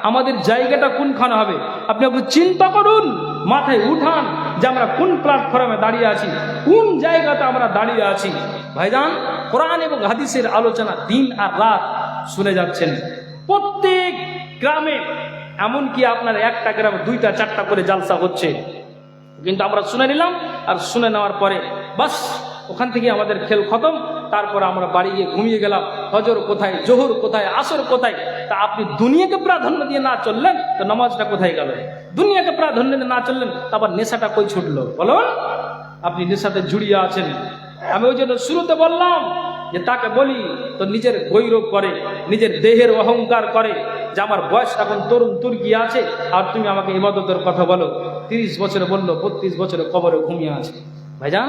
আমাদের জায়গাটা কোনখানে হবে আপনি একটু চিন্তা করুন, মাথায় উঠান যে আমরা কোন প্ল্যাটফর্মে দাঁড়িয়ে আছি, কোন জায়গাতে আমরা দাঁড়িয়ে আছি। ভাইজান, কোরআন এবং হাদিসের আলোচনা দিন আর রাত শুনে যাচ্ছেন প্রত্যেক গ্রামে, এমনকি আপনার একটা গ্রামে 2টা 4টা করে জালসা হচ্ছে। কিন্তু আমরা শুনে নিলাম, আর শুনে নেওয়ার পরে বাস ওখান থেকে আমাদের খেল খতম। তারপর আমরা বাড়ি গিয়ে ঘুমিয়ে গেলাম। ফজর কোথায়, জোহর কোথায়, আসর কোথায়? তা আপনি দুনিয়াকে প্রাধান্য দিয়ে না চললেন তো নামাজটা কোথায় গেল? দুনিয়াকে প্রাধান্য দিয়ে না চললেন তারপর নেশাটা কই ছুটলো বলুন? আপনি নেশাতে জুড়িয়ে আছেন। আমি ওই জন্য শুরুতে বললাম যে তাকে বলি তো নিজের গৌরব করে, নিজের দেহের অহংকার করে যে আমার বয়স এখন তরুণ তুর্কি আছে, আর তুমি আমাকে ইবাদতের কথা বলো। 30 বছরে বললো, 32 বছরে কবরে ঘুমিয়ে আছে। ভাইজান,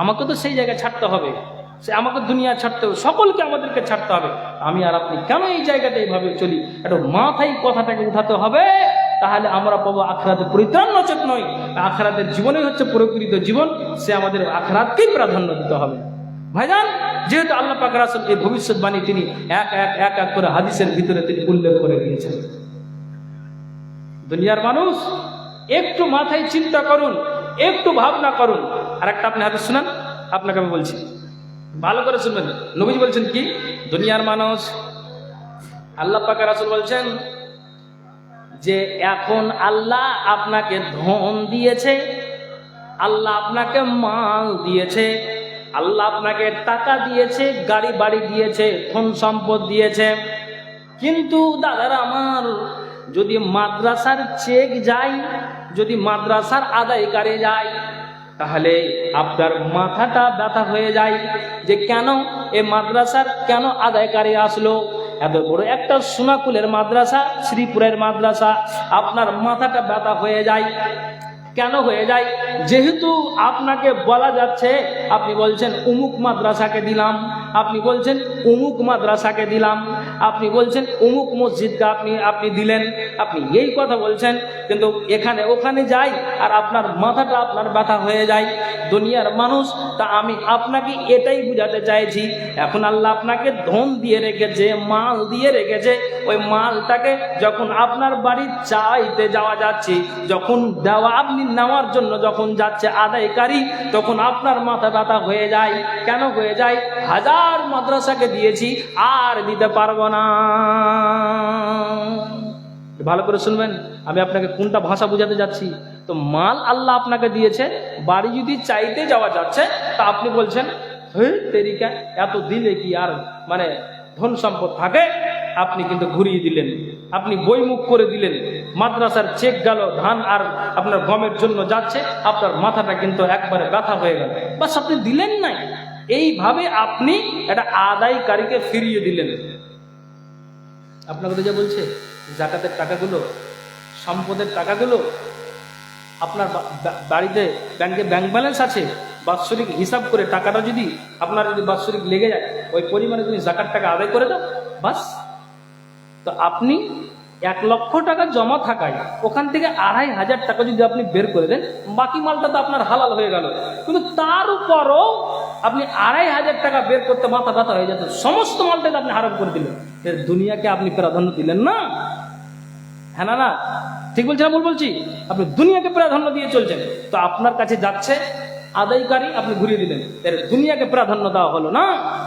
আমাকে তো সেই জায়গায় ছাড়তে হবে, সে আমাকে দুনিয়া ছাড়তে হবে, সকলকে আমাদেরকে ছাড়তে হবে। আমি আর আপনি কেন এই জায়গাটা এইভাবে চলি? একটু মাথায় কথাটাকে উঠাতে হবে, তাহলে আমরা পাবো আখিরাতের পরিত্রাণ। নচেত নয়, আখিরাতের জীবনই হচ্ছে প্রকৃত জীবন, সে আমাদের আখিরাতকেই প্রাধান্য দিতে হবে। ভাইজান, যেহেতু আল্লাহ পাক রাসূল এই ভবিষ্যৎবাণী তিনি এক এক করে হাদিসের ভিতরে তিনি উল্লেখ করে দিয়েছেন। দুনিয়ার মানুষ একটু মাথায় চিন্তা করুন, একটু ভাবনা করুন। আর একটা আপনি হাদিস শুনেন, আপনাকে আমি বলছি, ভালো করে শুনবেন। নবীজি বলছেন কি, দুনিয়ার মানুষ, আল্লাহ পাক রাসূল বলছেন যে এখন আল্লাহ আপনাকে ধন দিয়েছে, আল্লাহ আপনাকে মাল দিয়েছে, আল্লাহ আপনাকে টাকা দিয়েছে, গাড়ি বাড়ি দিয়েছে, ধন সম্পদ দিয়েছে। কিন্তু দাদারা আমার, যদি মাদ্রাসার চেক যায়, যদি মাদ্রাসার আদায়কারী যায়, তাহলে আপনার মাথাটা ব্যথা হয়ে যায় যে কেন এ মাদ্রাসার কেন আদায়কারী আসলো। এত বড় একটা সোনাকুলের মাদ্রাসা, শ্রীপুরের মাদ্রাসা, আপনার মাথাটা ব্যথা হয়ে যায়। কেন হয়ে যায়? যেহেতু আপনাকে বলা যাচ্ছে, আপনি বলছেন অমুক মাদ্রাসাকে দিলাম, আপনি বলছেন অমুক মাদ্রাসাকে দিলাম, আপনি বলছেন অমুক মসজিদকে আপনি দিলেন, আপনি এই কথা বলছেন। কিন্তু এখানে ওখানে যাই আর আপনার মাথাটা আপনার ব্যথা হয়ে যায়। দুনিয়ার মানুষ, তা আমি আপনাকে এটাই বুঝাতে চাইছি, এখন আল্লাহ আপনাকে ধন দিয়ে রেখেছে, মাল দিয়ে রেখেছে, ওই মালটাকে যখন আপনার বাড়ি চাইতে যাওয়া যাচ্ছে, যখন দেওয়া আপনি নেওয়ার জন্য যখন যাচ্ছে আদায়কারী, তখন আপনার মাথা ব্যথা হয়ে যায়। কেন হয়ে যায়? হাজার মাদ্রাসাকে দিয়েছি আর দিতে পারবো না। ভালো করে শুনবেন, আমি আপনাকে কোনটা ভাষা বুঝাতে যাচ্ছি। তো মাল আল্লাহ আপনাকে দিয়েছে, বাড়ি যদি চাইতে যাওয়া যাচ্ছে, তা আপনি বলছেন হে তেরিকা, এত দিলে কি আর মানে ধন সম্পদ থাকে? আপনি কিন্তু ঘুরিয়ে দিলেন, আপনি বইমুখ করে দিলেন। মাদ্রাসার চেক গেল, ধান আর আপনার গমের জন্য যাচ্ছে, আপনার মাথাটা কিন্তু একবারে ব্যথা হয়ে গেল, বাস আপনি দিলেন নাই। এইভাবে আপনি একটা আদায়কারীকে ফিরিয়ে দিলেন। আপনাকে তো যা বলছে, জাকাতের টাকাগুলো, সম্পদের টাকাগুলো আপনার বাড়িতে ব্যাংকে ব্যাংক ব্যালেন্স আছে, বাৎসরিক হিসাব করে টাকাটা যদি আপনার যদি বাৎসরিক লেগে যায়, ওই পরিমাণে তুমি জাকাত টাকা আদায় করে দাও, বাস। তো আপনি 1 লক্ষ টাকা জমা থাকায় ওখান থেকে 2,500 টাকা যদি আপনি বের করে দেন, বাকি মালটা তো আপনার হালাল হয়ে গেল। কিন্তু তার উপরও আপনি 2,500 টাকা বের করতে মাথা ব্যথা হয়ে যেত, সমস্ত মালটাকে আপনি হারাম করে দিলেন। দুনিয়াকে আপনি প্রাধান্য দিলেন না। হ্যাঁ না, না ঠিক বলছি না ভুল বলছি? আপনি দুনিয়াকে প্রাধান্য দিয়ে চলছেন, তো আপনার কাছে যাচ্ছে আদায়কারী, আপনি ঘুরিয়ে দিলেন, এর দুনিয়াকে প্রাধান্য দেওয়া হলো না।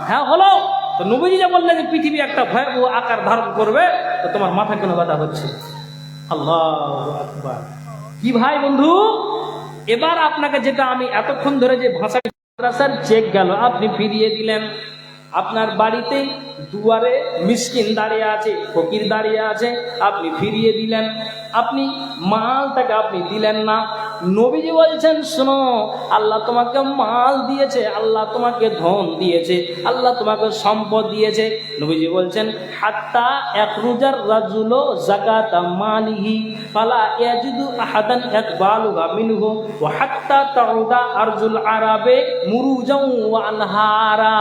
হ্যাঁ হলো। তো নবীজি যা বললেন যে পৃথিবী একটা ভয়াবহ আকার ধারণ করবে, তো তোমার মাথা কেন ব্যথা হচ্ছে? আল্লাহু আকবার। কি ভাই বন্ধু, এবার আপনাকে যেটা আমি এতক্ষণ ধরে যে ভাষা, মাদ্রাসার চেক গেল, আপনি ফিরিয়ে দিলেন। আপনার বাড়িতে দুয়ারে মিসকিন দাঁড়িয়ে আছে, ফকির দাঁড়িয়ে আছে, আপনি ফিরিয়ে দিলেন। আপনি মালটাকে আপনি দিলেন না। নবীজি বলছেন শোনো, আল্লাহ তোমাকে মাল দিয়েছে, আল্লাহ তোমাকে ধন দিয়েছে, আল্লাহ তোমাকে সম্পদ দিয়েছে। নবীজি বলছেন হাত্তা ইয়াখরুজার রাজুলু যাকাতা মালিহি ফালা ইয়াজিদু আহাদান ইয়াকবালুহা মিনহু ওয়া হাত্তা তাউদা আরজুল আরাবে মুরুজাও ওয়া আনহারা।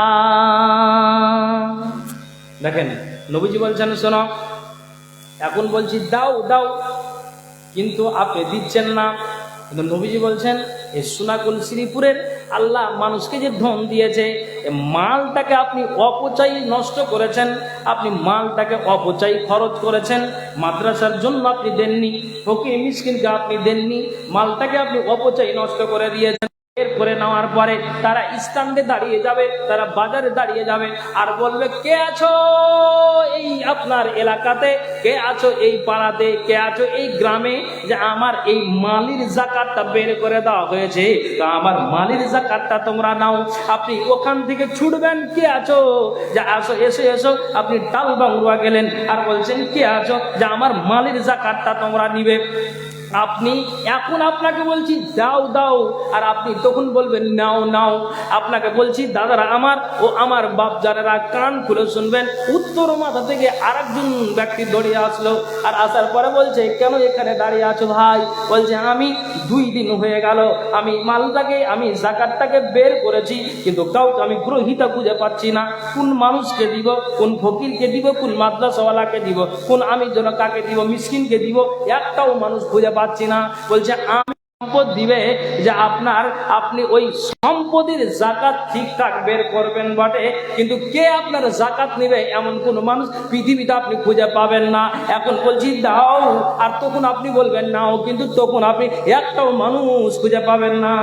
দেখেন নবীজি বলছেন শোনো, এখন বলছি দাও দাও, কিন্তু আপনি দিচ্ছেন না। কিন্তু নবীজি বলছেন এই সুনাকুল শ্রীপুরের আল্লাহ মানুষকে যে ধন দিয়েছে, মালটাকে আপনি অপচয় নষ্ট করেছেন, আপনি মালটাকে অপচয় খরচ করেছেন। মাদ্রাসার জন্য আপনি দেননি, ফকির মিসকিনকে আপনি দেননি, মালটাকে আপনি অপচয় নষ্ট করে দিয়েছেন। এরপরে নেওয়ার পরে তারা স্ট্যান্ডে দাঁড়িয়ে যাবে, তারা বাজারে দাঁড়িয়ে যাবে আর বলবে কে আছো এই আপনার এলাকাতে, কে আছো এই পাড়াতে, কে আছো এই গ্রামে, যে আমার এই মালির জাকাতটা বের করে দেওয়া হয়েছে, তো আমার মালির জাকাতটা তোমরা নাও। আপনি ওখান থেকে ছুটবেন, কে আছো, যে আসো, এসো এসো। আপনি টাল বাংলা গেলেন আর বলছেন কে আছো, যে আমার মালির জাকাতটা তোমরা নিবে। আপনি এখন আপনাকে বলছি দাও দাও, আর আপনি তখন বলবেন নাও নাও। আপনাকে বলছি দাদারা আমার ও আমার বাপ যারা, কান খুলে শুনবেন। উত্তর মাথা থেকে আরেকজন ব্যক্তি দৌড়িয়ে আসলো, আর আসার পরে বলছে কেন এখানে দাঁড়িয়ে আছো ভাই? বলছে আমি 2 দিন হয়ে গেল আমি মালটাকে, আমি জাকাতটাকে বের করেছি, কিন্তু কাউকে আমি গ্রহিতা খুঁজে পাচ্ছি না। কোন মানুষকে দিব, কোন ফকিরকে দিব, কোন মাদ্রাসাওয়ালাকে দিব, কোন আমি যেন কাকে দিব, মিসকিনকে দিব, একটাও মানুষ খুঁজে পাচ্ছি না। বলছে আমি সম্পদ দিবে, যে আপনি ওই সম্পদের জাকাত ঠিকঠাক বের করবেন বটে, কিন্তু কে আপনার জাকাত নেবে এমন কোন মানুষ পৃথিবীতে আপনি খুঁজে পাবেন না। এখন বলছি দাও, আর তখন আপনি বলবেন নাও, কিন্তু তখন আপনি একটাও মানুষ খুঁজে পাবেন না।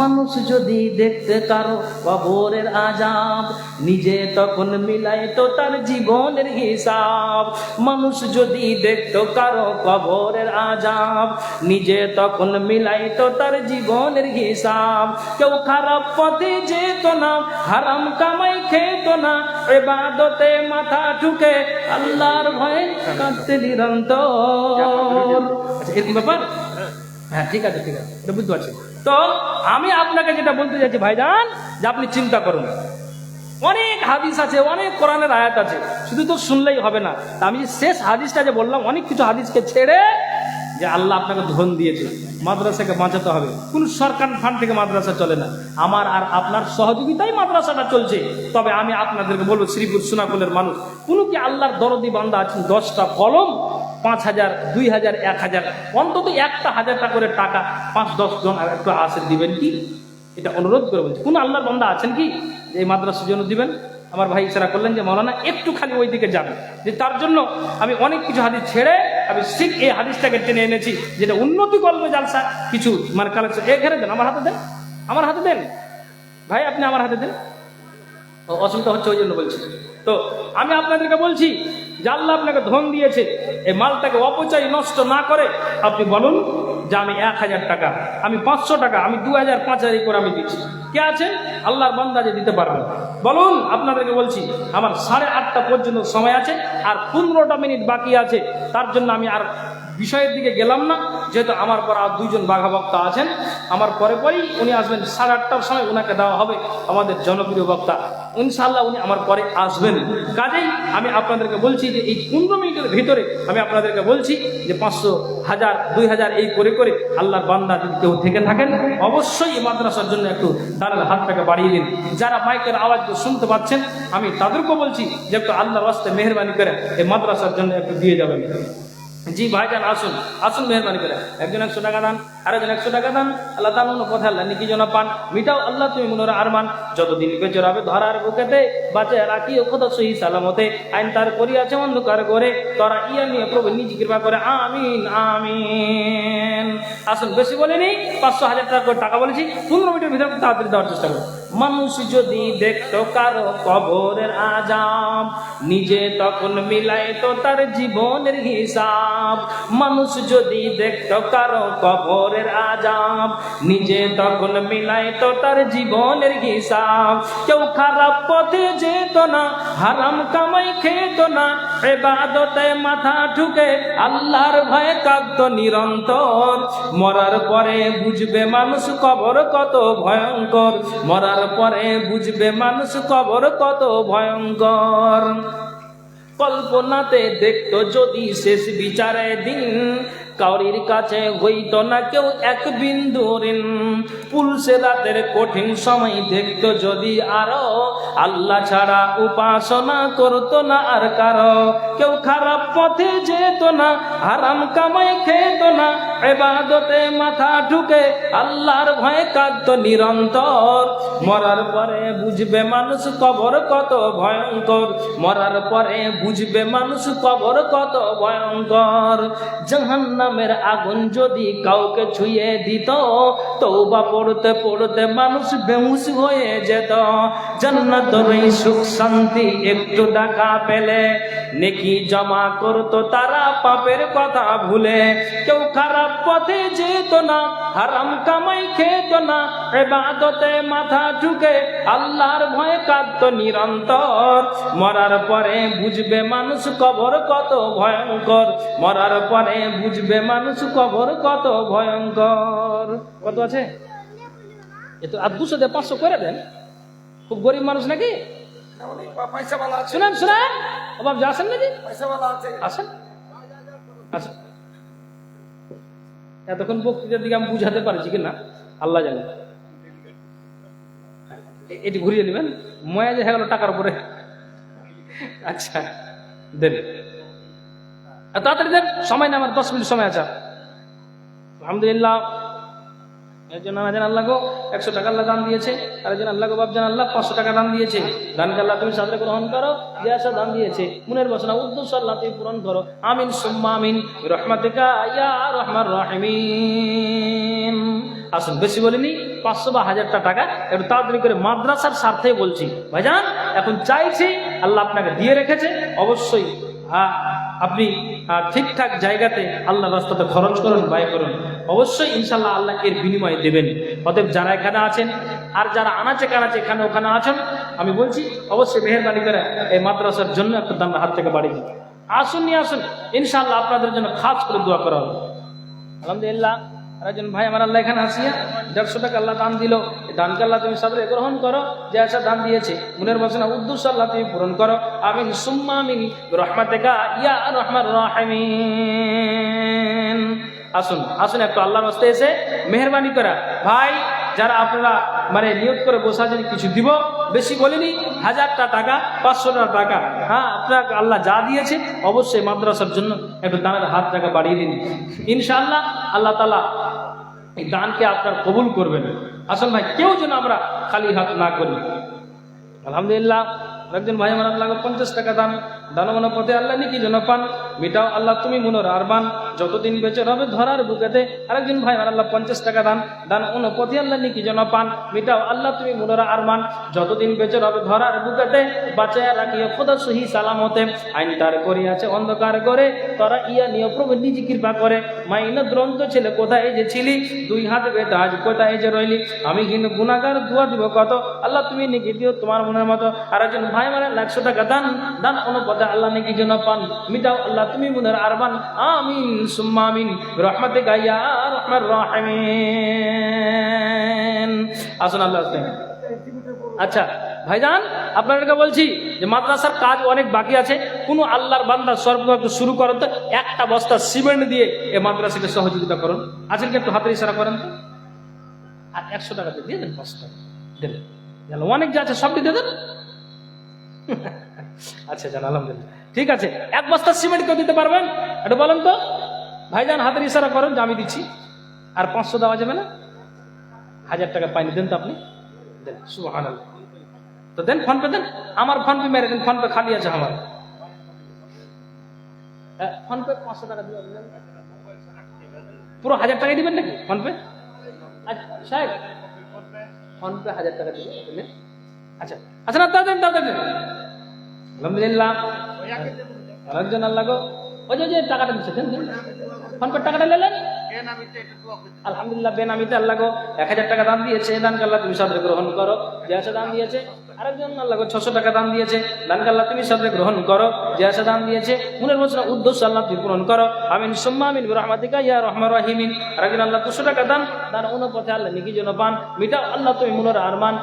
মানুষ যদি দেখতে কারো কবরের আযাব, নিজে তখন মিলাই তো তার জীবনের হিসাব। মানুষ যদি দেখতো কারো কবরের আযাব, নিজে তখন মিলাই তো তার জীবনের হিসাব। কেউ খারাপ পথে যেত না, হারাম কামাই খেত না, ইবাদতে মাথা ঠুকে আল্লাহর ভয়ে কাঁদতে নিরন্তর। আচ্ছা এরকম ব্যাপার? হ্যাঁ ঠিক আছে ঠিক আছে, এটা বুঝতে পারছি। তো আমি আপনাকে যেটা বলতে চাইছি ভাইজান, যে আপনি চিন্তা করুন, অনেক হাদিস আছে, অনেক কোরআনের আয়াত আছে, শুধু তো শুনলেই হবে না। আমি যে শেষ হাদিসটা যে বললাম, অনেক কিছু হাদিসকে ছেড়ে যে আল্লাহ আপনাকে ধন দিয়েছে, মাদ্রাসাকে বাঁচাতে হবে। কোন সরকার ফান্ড থেকে মাদ্রাসা চলে না, আমার আর আপনার সহযোগিতায় মাদ্রাসাটা চলছে। তবে আমি আপনাদেরকে বলবো, শ্রীপুর সুনাকুলের মানুষ, কোন কি আল্লাহর দরদি বান্দা আছেন 10টা কলম 5,000, 2,000, 1,000, অন্তত একটা 1,000 টাকা করে টাকা 5-10 জন আর একটু আসে দিবেন কি? এটা অনুরোধ করে বলছি। কোন আল্লাহর বান্দা আছেন কি যে এই মাদ্রাসার জন্য দিবেন? আমার ভাই ইশারা করলেন যে মৌলানা একটু খালি ওই দিকে যাবেন, যে তার জন্য আমি অনেক কিছু হাদিস ছেড়ে আমি ঠিক এই হাদিসটাকে টেনে এনেছি, যেটা উন্নতি করবে জালসা কিছু মানে কালেকশন। এখানে দেন, আমার হাতে দেন, আমার হাতে দেন ভাই, আপনি আমার হাতে দেন। অসুবিধা হচ্ছে ওই জন্য বলছি। তো আমি আপনাদেরকে বলছি যে আল্লাহ আপনাকে ধন দিয়েছে, এই মালটাকে অপচয় নষ্ট না করে আপনি বলুন যে আমি 1,000 টাকা, আমি 500 টাকা, আমি 2,000, 5,000 করে আমি দিচ্ছি। কে আছেন আল্লাহর বান্দা যে দিতে পারবেন? বলুন। আপনাদেরকে বলছি আমার 8:30 পর্যন্ত সময় আছে, আর 15টা মিনিট বাকি আছে। তার জন্য আমি আর বিষয়ের দিকে গেলাম না, যেহেতু আমার পর আর 2 জন বাঘা বক্তা আছেন, আমার পরেই উনি আসবেন। 8:30টার সময় ওনাকে দেওয়া হবে আমাদের জনপ্রিয় বক্তা, ইনশাআল্লাহ উনি আমার পরে আসবেন। কাজেই আমি আপনাদেরকে বলছি যে এই 15 মিনিটের ভিতরে আমি আপনাদেরকে বলছি যে 500, 1000, 2000 এই করে করে আল্লাহর বান্দা যদি কেউ থেকে থাকেন, অবশ্যই এই মাদ্রাসার জন্য একটু দাঁড়ার হাতটাকে বাড়িয়ে দিন। যারা মাইকের আওয়াজ শুনতে পাচ্ছেন, আমি তাদেরকেও বলছি যে একটু আল্লাহর রাস্তে মেহরবানি করে এই মাদ্রাসার জন্য একটু দিয়ে যাবেন। জি ভাইজান, আসুন আসুন, মেহরবানি করে একজন 100 টাকা দান, আরেকজন 100 টাকা দান। আল্লাহ তাআলা কথা আল্লাহ নিকি জন পান, মিটাও আল্লাহ তুমি মনোর আরমান, যতদিন বেচরাবে ধরার বুকেতে, বাঁচে রাখি ও খোদা সহি সালামতে, আইন তার করিয়াছে অন্ধকার করে, তোরা ইয়া নিয়ে প্রভু নিজ কৃপা করে, আমিন আমিন। আসুন, বেশি বলিনি, 500, 1000 টাকা করে টাকা বলেছি, 15 মিনিটের ভিতরে তাড়াতাড়ি দেওয়ার চেষ্টা করুন। মানুষ যদি দেখতো কারো কবরের আযাব, নিজে তখন মিলাইতো তার জীবনের হিসাব। মানুষ যদি দেখতো কারো কবরের আযাব, নিজে তখন মিলাইতো তার জীবনের হিসাব। কেউ খারাপ পথে যেত না, হারাম কামাই খেত না, ইবাদতে মাথা ঠুকে আল্লাহর ভয়ে কাঁদতো নিরন্তর। মরার পরে বুঝবে মানুষ কবর কত ভয়ঙ্কর, মরার পরে বুঝবে মানুষ কবর কত ভয়ঙ্কর। কল্পনাতে দেখতো যদি শেষ বিচারে দিন, কাউরির কাছে হইতো না কেউ এক বিন্দু ঋণ। পুলসে রাতের কঠিন সময় দেখতো যদি আরো, আল্লাহ ছাড়া উপাসনা করতো না আর কারো। কেউ খারাপ পথে যেত না, হারাম কামাই খেত না, ইবাদতে মাথা ঠুকে আল্লাহর ভয়ে কাঁদতো নিরন্তর। মরার পরে বুঝবে মানুষ কবর কত ভয়ঙ্কর, মরার পরে বুঝবে মানুষ কবর কত ভয়ঙ্কর। জাহান্নামের আগুন যদি কাউকে ছুঁয়ে দিত, তওবা পড়তে পড়তে মানুষ বেহুশ হয়ে যেত। জান্নাতের এই সুখ শান্তি একটু দেখা পেলে, নেকি জমা করতো তারা পাপের কথা ভুলে। কেউ খারাপ পথে যেত না, হারাম কামাই খেত না, ইবাদতে মাথা ঠুকে আল্লাহর ভয়ে কাঁদতো নিরন্তর। মরার পরে বুঝবে মানুষ কবর কত ভয়ঙ্কর, মরার পরে বুঝবে মানুষ কবর কত ভয়ঙ্কর। কত আছে? এতো আর 200 দিয়ে 500 করে দেন। খুব গরিব মানুষ নাকি? শুনেন শুনেন, অভাব যা আসেন নাকি? আসেন আসেন। এতক্ষণ বক্তৃতার দিকে আমি বুঝাতে পারছি কিনা আল্লাহ জানে। এটি ঘুরিয়ে নেবেন, ময়া যে হয়ে গেল টাকার উপরে। আচ্ছা দেন, তাড়াতাড়ি দেন, সময় না আমার 10 মিনিট সময় আছে। আলহামদুলিল্লাহ। একজন আল্লাহ গো 100 টাকা আল্লাহ দান দিয়েছে, আরেকজন আল্লাহ গো বাপ জান আল্লাহ 500 টাকা দান দিয়েছে। দানকে আল্লাহ তুমি সাদরে গ্রহণ করো, যে আশা দান দিয়েছে মনের বাসনা উদ্দেশ্য আল্লাহ তুমি পূরণ করো, আমিন সুম্মা আমিন বিরহমাতিকা ইয়া আরহামার রাহিমিন। আসুন, বেশি বলিনি, 500 বা 1000 টাকা একটু তাড়াতাড়ি করে মাদ্রাসার স্বার্থে বলছি ভাইজান। এখন চাইছি আল্লাহ আপনাকে দিয়ে রেখেছে, অবশ্যই আপনি ঠিকঠাক জায়গাতে আল্লাহ রাস্তাতে খরচ করুন, ব্যয় করুন, অবশ্যই ইনশাল্লাহ আল্লাহ এর বিনিময়ে দেবেন। অতএব যারা এখানে আছেন আর যারা আনাচে কানাচে এখানে ওখানে আছেন, আমি বলছি অবশ্যই মেহেরবানি করে এই মাদ্রাসার জন্য একটা দান হাত থেকে বাড়িয়ে দিন। আসুন নিয়ে আসুন, ইনশাল্লাহ আপনাদের জন্য খাস করে দোয়া করা হবে। আলহামদুলিল্লাহ। আরেকজন ভাই আমার আল্লাহ এখানে আসিয়া 150 টাকা আল্লাহ দান দিল, এই দানকে আল্লাহ তুমি সাদরে গ্রহণ করো, যে আশা দান দিয়েছে মনের বাসনা উদ্দেশ্য আল্লাহ তুমি পূরণ করো, আমিন সুম্মা আমিন বিরহমাতিকা ইয়া আরহামার রাহিমিন। আসুন আসুন, একটু আল্লাহর রাস্তায় এসে মেহেরবানি করা ভাই যারা আপনারা মানে নিয়ত করে বসে আছেন কিছু দিব, বেশি বলিনি, 1000টা টাকা 500টা টাকা, হ্যাঁ আপনাকে আল্লাহ যা দিয়েছে অবশ্যই মাদ্রাসার জন্য একটু দানের হাত টাকা বাড়িয়ে দিন। ইনশাআল্লাহ আল্লাহ তাআলা এই দানকে আপনার কবুল করবেন। আসল ভাই কেউ যেন আমরা খালি হাত না করি। আলহামদুলিল্লাহ একজন ভাই আমার আল্লাহ 50 টাকা দান, দানবান পথে আল্লাহ নাকি যেন পান, মিটাও আল্লাহ তুমি মনোর আরমান, যতদিন বেঁচে রবে ধরার বুকেতে। আরেকজন ভাই আমার আল্লাহ 50 টাকা দান, দান পথে আল্লাহ নাকি যেন পান, মিটাও আল্লাহ তুমি মনোর আরমান, যতদিন বেঁচে রবে ধরার বুকেতে। বাঁচায়া রাখিও খোদা সহি সালামতে, আইন তার করিয়াছে অন্ধকার করে, তারা ইয়া নিয়ে প্রভু নিজে কৃপা করে। মাইনা দ্রন্ত ছেলে কোথায় যে ছিলি, 2 হাত বেঁধে আজ কোথায় যে রইলি, আমি কিন্তু গুনাহগার দুয়া দিব কত, আল্লাহ তুমি নাকি দিও তোমার মনের মতো। আরেকজন ভাই মানে 100 টাকা দান, দান অনুপাতে আল্লাহ নাকি যেন পান, মিটাও আল্লাহ তুমি মনের আরমান। আমিন সুম্মা আমিন বিরহমাতিকা ইয়া আরহামার রাহিমিন। আসুন আল্লাহ। আচ্ছা ভাইজান আপনাদেরকে বলছি যে মাদ্রাসার কাজ অনেক বাকি আছে, কোনো আল্লাহর বান্দা সর্বপ্রথম শুরু করেন তো, একটা বস্তা সিমেন্ট দিয়ে এই মাদ্রাসাকে সহযোগিতা করুন। আজকে একটু হাতের ইশারা করেন তো, আর 100 টাকা দিয়ে দেন, বস্তা দেন, অনেক যা আছে সবটি দিয়ে দেন। আচ্ছা জান আলহামদুলিল্লাহ, ঠিক আছে। 1 বস্তা সিমেন্ট কেউ দিতে পারবেন একটু বলেন তো? ভাইজান হাতের ইশারা করেন যে আমি দিচ্ছি। আর 500 দেওয়া যাবে না? 1000 টাকা পাইনি, দেন তো আপনি, দেন। সুবহানাল্লাহ, তো দেন, ফোন পে দেন, আমার ফোন পে মেরে দেন, ফোন পে খালি আছে আমার। ফোন পে 500 টাকা দিয়ে পুরো 1000 টাকা দিবেন নাকি ফোন পে? আচ্ছা সাহেব ফোন পে 1000 টাকা দিবেন। আচ্ছা আচ্ছা না দেন দেন। আলহামদুলিল্লাহ আরেকজন আল্লাহ গো, ওই যে টাকাটা দিচ্ছে দেন, ফোন পে টাকাটা নিলেন। আলহামদুলিল্লাহ বেনামিতে আল্লাহ গো 1000 টাকা দান দিয়েছে, দান আল্লাহ তুমি সাদরে গ্রহণ করো। যে আছে দান দিয়েছে। আরেকজন আল্লাহ গো 600 টাকা দান দিয়েছে, দান আল্লাহ তুমি সাদরে গ্রহণ করো। যে আছে দান দিয়েছে মনের বছর উদ্দেশ্য আল্লাহ তুমি পূরণ করো। আমিন সুম্মা আমিন বিরহমাতিকা ইয়া আরহামার রাহিমিন। আরেকজন আল্লাহ 200 টাকা দান, দান অনুপথে আল্লাহ নেকি যেন পান, মিটাও আল্লাহ তুমি মনের আরমান।